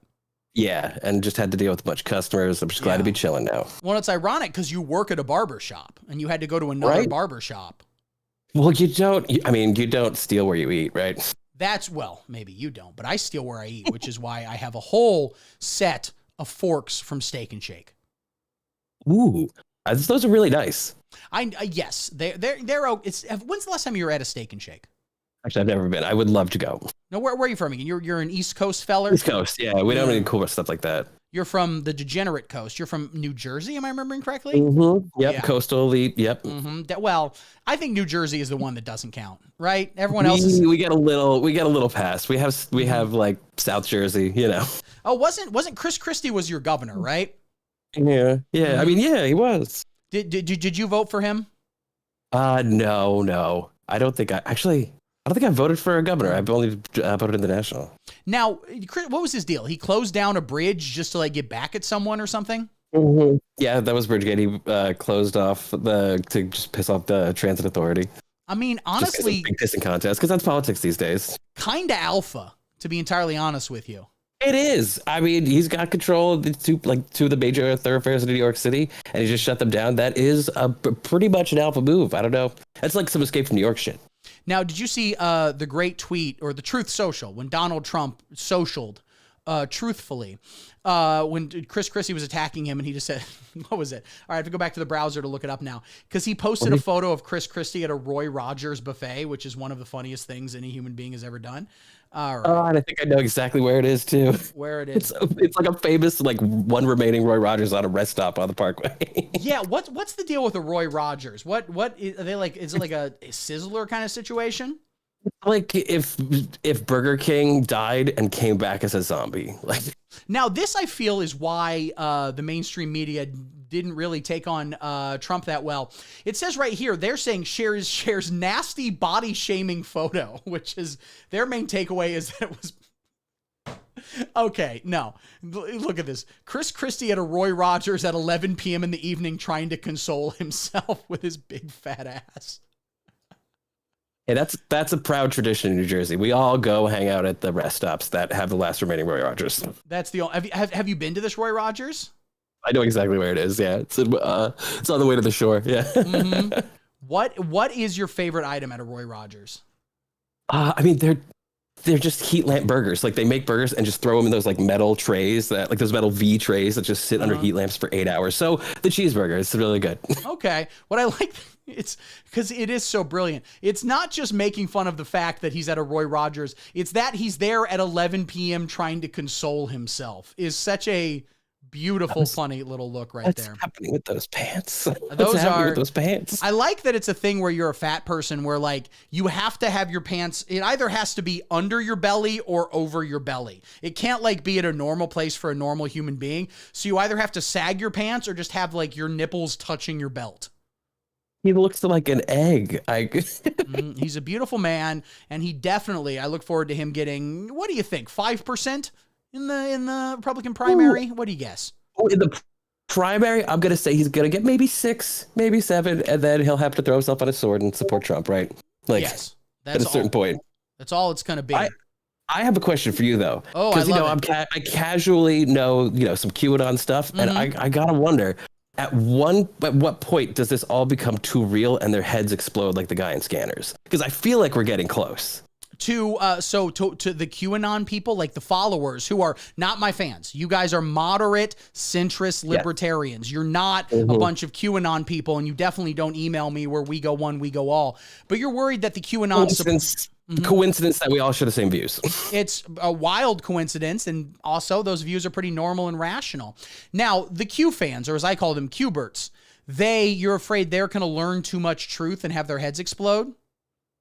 S13: Yeah, and just had to deal with a bunch of customers. I'm just glad to be chilling now.
S1: Well, it's ironic because you work at a barber shop and you had to go to another barber shop.
S13: Well, you don't steal where you eat, right?
S1: Maybe you don't, but I steal where I eat, which is why I have a whole set of forks from Steak and Shake.
S13: Ooh, those are really nice.
S1: Yes, they're. When's the last time you were at a Steak and Shake?
S13: Actually, I've never been. I would love to go.
S1: No, where are you from again? You're an East Coast feller?
S13: East Coast, yeah. We don't have any cool stuff like that.
S1: You're from the degenerate coast. You're from New Jersey, am I remembering correctly?
S13: Mm-hmm. Yep, yeah. Coastal elite, yep.
S1: Mm-hmm. Well, I think New Jersey is the one that doesn't count, right? Everyone else
S13: we get a little pass. We have like South Jersey, you know.
S1: Oh, wasn't Chris Christie was your governor, right?
S13: Yeah. I mean, yeah, he was.
S1: Did you vote for him?
S13: No. I don't think I voted for a governor. I've only voted in the national. Now,
S1: what was his deal? He closed down a bridge just to like get back at someone or something?
S13: Mm-hmm. Yeah, that was Bridgegate. He closed off to just piss off the transit authority.
S1: I mean, honestly,
S13: big pissing contest because that's politics these days.
S1: Kinda alpha, to be entirely honest with you.
S13: It is. I mean, he's got control of two of the major thoroughfares in New York City, and he just shut them down. That is pretty much an alpha move. I don't know. That's like some Escape from New York shit.
S1: Now, did you see the great tweet or the Truth Social when Donald Trump socialed truthfully when Chris Christie was attacking him and he just said, what was it? All right, I have to go back to the browser to look it up now because he posted a photo of Chris Christie at a Roy Rogers buffet, which is one of the funniest things any human being has ever done. All right.
S13: Oh, and I think I know exactly where it is too.
S1: Where it is?
S13: It's like a famous one remaining Roy Rogers on a rest stop on the Parkway.
S1: Yeah, what's the deal with the Roy Rogers? What are they like? Is it like a Sizzler kind of situation?
S13: Like if Burger King died and came back as a zombie. Like
S1: now, this I feel is why the mainstream media didn't really take on Trump that well. It says right here they're saying shares nasty body shaming photo, which is their main takeaway is that it was. Okay, no. Look at this. Chris Christie at a Roy Rogers at 11 p.m. in the evening trying to console himself with his big fat ass.
S13: Hey, that's a proud tradition in New Jersey. We all go hang out at the rest stops that have the last remaining Roy Rogers.
S1: That's the have you been to this Roy Rogers?
S13: I know exactly where it is. Yeah, it's on the way to the shore. Yeah.
S1: Mm-hmm. What is your favorite item at a Roy Rogers?
S13: I mean, they're just heat lamp burgers. Like they make burgers and just throw them in those like metal trays those metal V trays that just sit under heat lamps for 8 hours. So the cheeseburger is really good.
S1: Okay. What I like, it's because it is so brilliant. It's not just making fun of the fact that he's at a Roy Rogers. It's that he's there at 11 p.m. trying to console himself is such a beautiful, funny little look right there.
S13: What's happening with those pants? What's happening with those pants?
S1: I like that it's a thing where you're a fat person where like you have to have your pants. It either has to be under your belly or over your belly. It can't like be at a normal place for a normal human being. So you either have to sag your pants or just have like your nipples touching your belt.
S13: He looks like an egg.
S1: He's a beautiful man, and he definitely. I look forward to him getting. What do you think? 5% in the Republican primary. What do you guess?
S13: Oh, in the primary, I'm gonna say he's gonna get maybe 6, maybe 7, and then he'll have to throw himself on a sword and support Trump, right? Like,
S1: yes,
S13: at a certain point.
S1: That's all it's gonna be.
S13: I have a question for you though,
S1: Oh,
S13: because
S1: I
S13: I casually know some QAnon stuff, and I gotta wonder at what point does this all become too real and their heads explode like the guy in Scanners? Because I feel like we're getting close.
S1: To the QAnon people, like the followers who are not my fans. You guys are moderate, centrist libertarians. You're not a bunch of QAnon people, and you definitely don't email me where we go one, we go all. But you're worried that the QAnon
S13: coincidence that we all share the same views.
S1: It's a wild coincidence, and also those views are pretty normal and rational. Now, the Q fans, or as I call them, Q-berts, you're afraid they're going to learn too much truth and have their heads explode?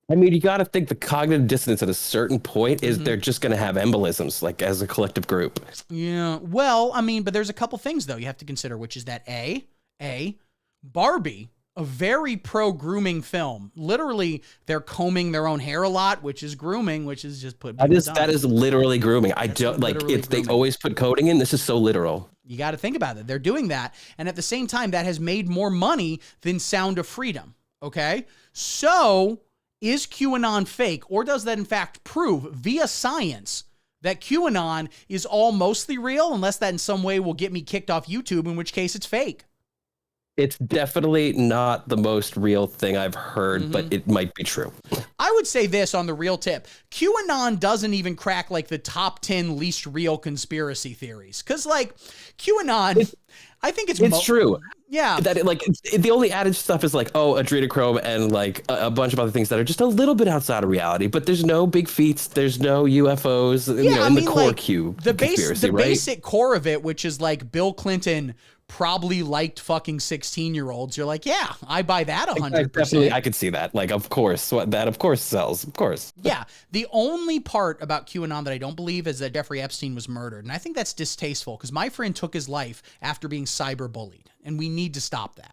S13: I mean, you got to think the cognitive dissonance at a certain point is they're just going to have embolisms, like as a collective group.
S1: Yeah. Well, I mean, but there's a couple things, though, you have to consider, which is that Barbie, a very pro-grooming film. Literally, they're combing their own hair a lot, which is grooming, which is just put.
S13: That is literally grooming. I don't like if they always put coding in. This is so literal.
S1: You got to think about it. They're doing that, and at the same time, that has made more money than Sound of Freedom. Okay, so is QAnon fake, or does that in fact prove via science that QAnon is all mostly real, unless that in some way will get me kicked off YouTube, in which case it's fake?
S13: It's definitely not the most real thing I've heard, but it might be true.
S1: I would say this on the real tip. QAnon doesn't even crack like the top 10 least real conspiracy theories. Because like QAnon, I think it's
S13: true.
S1: Yeah.
S13: That the only added stuff is like, adrenochrome and like a bunch of other things that are just a little bit outside of reality, but there's no big feats. There's no UFOs, the core Q conspiracy, right?
S1: Basic core of it, which is like Bill Clinton probably liked fucking 16-year-olds. You're like, yeah, I buy that 100%.
S13: I could see that. Like, of course, that of course sells. Of course.
S1: Yeah. The only part about QAnon that I don't believe is that Jeffrey Epstein was murdered. And I think that's distasteful because my friend took his life after being cyberbullied. And we need to stop that.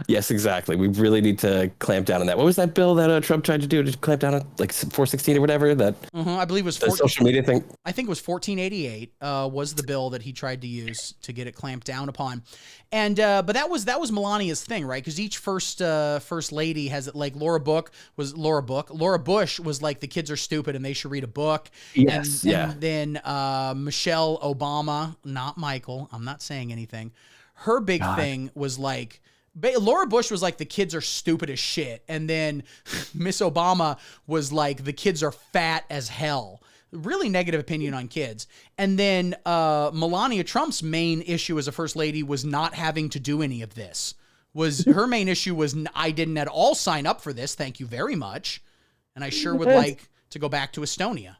S13: Yes, exactly. We really need to clamp down on that. What was that bill that Trump tried to do to clamp down on, like 416 or whatever? That
S1: I believe it was
S13: the social media thing.
S1: I think it was 1488 was the bill that he tried to use to get it clamped down upon, and but that was Melania's thing, right? Because each first lady has it. Like Laura Bush was like the kids are stupid and they should read a book.
S13: Yes,
S1: and then Michelle Obama, not Michael. I'm not saying anything. Her big thing was like. Laura Bush was like, the kids are stupid as shit. And then Miss Obama was like, the kids are fat as hell. Really negative opinion on kids. And then Melania Trump's main issue as a first lady was not having to do any of this. Her main issue was, I didn't at all sign up for this. Thank you very much. And I sure would like to go back to Estonia.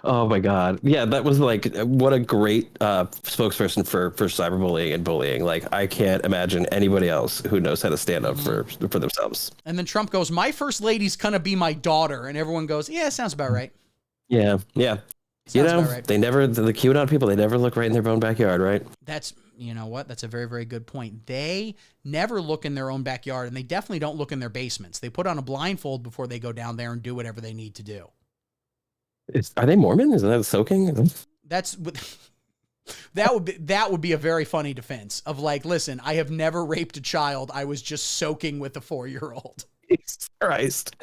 S13: Oh my God. Yeah, that was like, what a great spokesperson for cyberbullying and bullying. Like, I can't imagine anybody else who knows how to stand up for themselves.
S1: And then Trump goes, my first lady's gonna be my daughter. And everyone goes, yeah, sounds about right.
S13: Yeah.
S1: Sounds about right.
S13: They never, the QAnon people, they never look right in their own backyard, right?
S1: That's, you know what? That's a very, very good point. They never look in their own backyard, and they definitely don't look in their basements. They put on a blindfold before they go down there and do whatever they need to do.
S13: Are they Mormon? Is that soaking?
S1: That's that would be a very funny defense of like, listen, I have never raped a child. I was just soaking with a 4-year-old.
S13: Jesus Christ.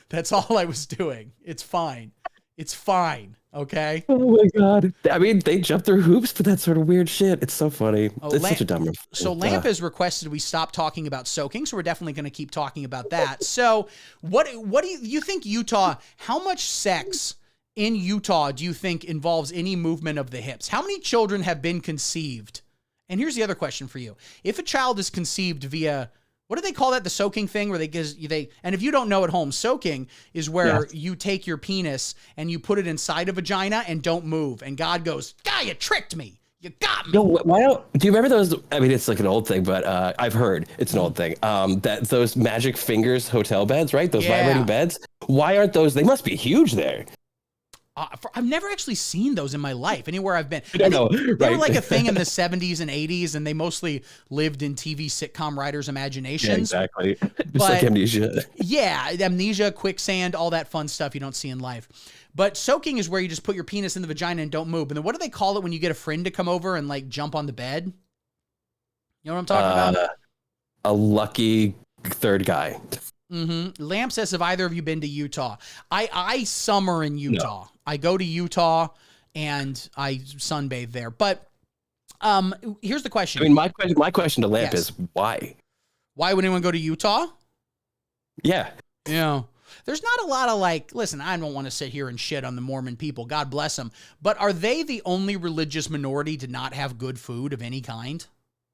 S1: That's all I was doing. It's fine. It's fine. Okay.
S13: Oh my God. I mean, they jump through hoops for that sort of weird shit. It's so funny. It's such a dumb.
S1: So Lamp has requested we stop talking about soaking, so we're definitely going to keep talking about that. So what do you think Utah, how much sex in Utah do you think involves any movement of the hips? How many children have been conceived? And here's the other question for you. If a child is conceived via, what do they call that? The soaking thing where and if you don't know at home, soaking is where you take your penis and you put it inside a vagina and don't move. And God goes, God, you tricked me. You got me.
S13: No, do you remember those? I mean, it's like an old thing, but I've heard it's an old thing. That those Magic Fingers hotel beds, right? Those vibrating beds. Why aren't those? They must be huge there.
S1: I've never actually seen those in my life anywhere I've been.
S13: I don't know,
S1: They were
S13: right?
S1: like a thing in the 70s and 80s, and they mostly lived in TV sitcom writers' imaginations.
S13: Yeah, exactly. Just
S1: But-
S13: like amnesia.
S1: Yeah, amnesia, quicksand, all that fun stuff you don't see in life. But soaking is where you just put your penis in the vagina and don't move. And then what do they call it when you get a friend to come over and like jump on the bed? You know what I'm talking about?
S13: A lucky third guy.
S1: Lamp says, have either of you been to Utah? I summer in Utah. I go to Utah and I sunbathe there. But here's the question.
S13: I mean, my question to Lamp
S1: Yes.
S13: is why?
S1: Why would anyone go to Utah?
S13: Yeah.
S1: Yeah. There's not a lot of like, listen, I don't want to sit here and shit on the Mormon people. God bless them. But are they the only religious minority to not have good food of any kind?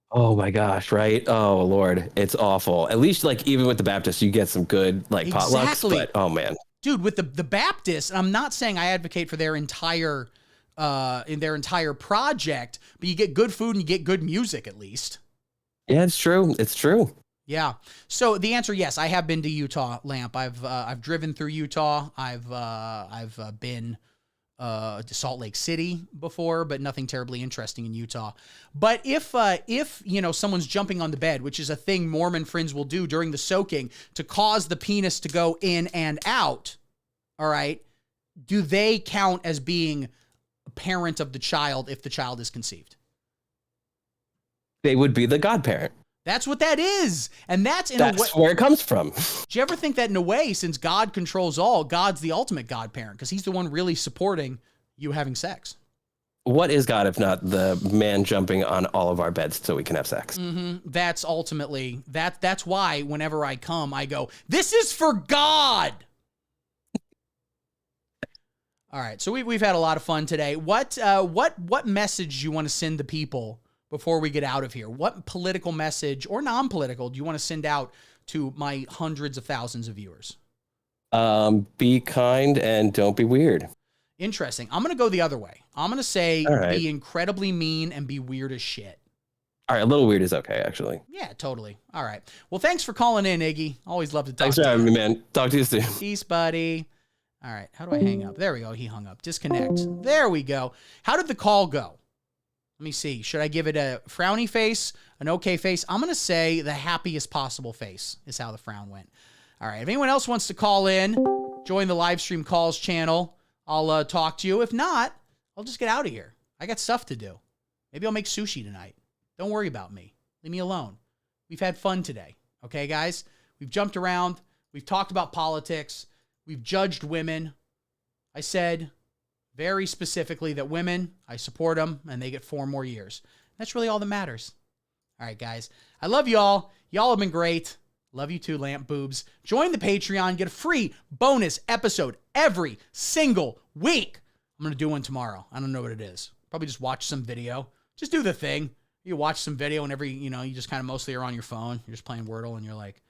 S13: Oh my gosh, right? Oh Lord, it's awful. At least like even with the Baptists, you get some good like
S1: Exactly.
S13: potlucks. But oh man,
S1: Dude, with the Baptists, and I'm not saying I advocate for their entire project, but you get good food and you get good music at least.
S13: yeah, it's true. It's true.
S1: Yeah. So the answer, yes, I have been to Utah, Lamp. I've driven through Utah. I've been to Salt Lake City before, but nothing terribly interesting in Utah. But if you know someone's jumping on the bed, which is a thing Mormon friends will do during the soaking to cause the penis to go in and out, all right, do they count as being a parent of the child if the child is conceived?
S13: They would be the godparent.
S1: That's what that is. And that's in a way.
S13: That's where it comes from.
S1: Do you ever think that in a way, since God controls all, God's the ultimate godparent because he's the one really supporting you having sex?
S13: What is God if not the man jumping on all of our beds so we can have sex?
S1: That's ultimately, that's why whenever I come, I go, this is for God. All right. So we've had a lot of fun today. What message do you want to send the people before we get out of here? What political message or non-political do you want to send out to my hundreds of thousands of viewers?
S13: Be kind and don't be weird.
S1: Interesting. I'm going to go the other way. I'm going to say
S13: All right.
S1: be incredibly mean and be weird as shit.
S13: All right, a little weird is okay, actually.
S1: Yeah, totally. All right. Well, thanks for calling in, Iggy. Always love to talk
S13: Thanks
S1: to
S13: for
S1: you.
S13: having me, man. Talk to you soon.
S1: Peace, buddy. All right. How do I hang up? There we go. He hung up. Disconnect. There we go. How did the call go? Let me see. Should I give it a frowny face, an okay face? I'm going to say the happiest possible face is how the frown went. All right. If anyone else wants to call in, join the live stream calls channel. I'll talk to you. If not, I'll just get out of here. I got stuff to do. Maybe I'll make sushi tonight. Don't worry about me. Leave me alone. We've had fun today. Okay, guys? We've jumped around. We've talked about politics. We've judged women. I said very specifically that women, I support them, and they get 4 more years. That's really all that matters. All right, guys. I love y'all. Y'all have been great. Love you too, Lamp Boobs. Join the Patreon. Get a free bonus episode every single week. I'm going to do one tomorrow. I don't know what it is. Probably just watch some video. Just do the thing. You watch some video and you just kind of mostly are on your phone. You're just playing Wordle and you're like,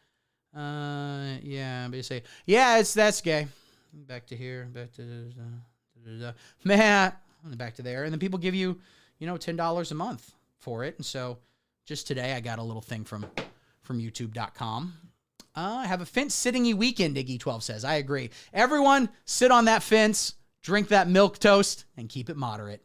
S1: yeah. But you say, yeah, that's gay. Back to here. Back to Matt, back to there. And then people give you, $10 a month for it. And so just today I got a little thing from youtube.com. I have a fence sitting-y weekend, Iggy12 says. I agree. Everyone sit on that fence, drink that milk toast, and keep it moderate.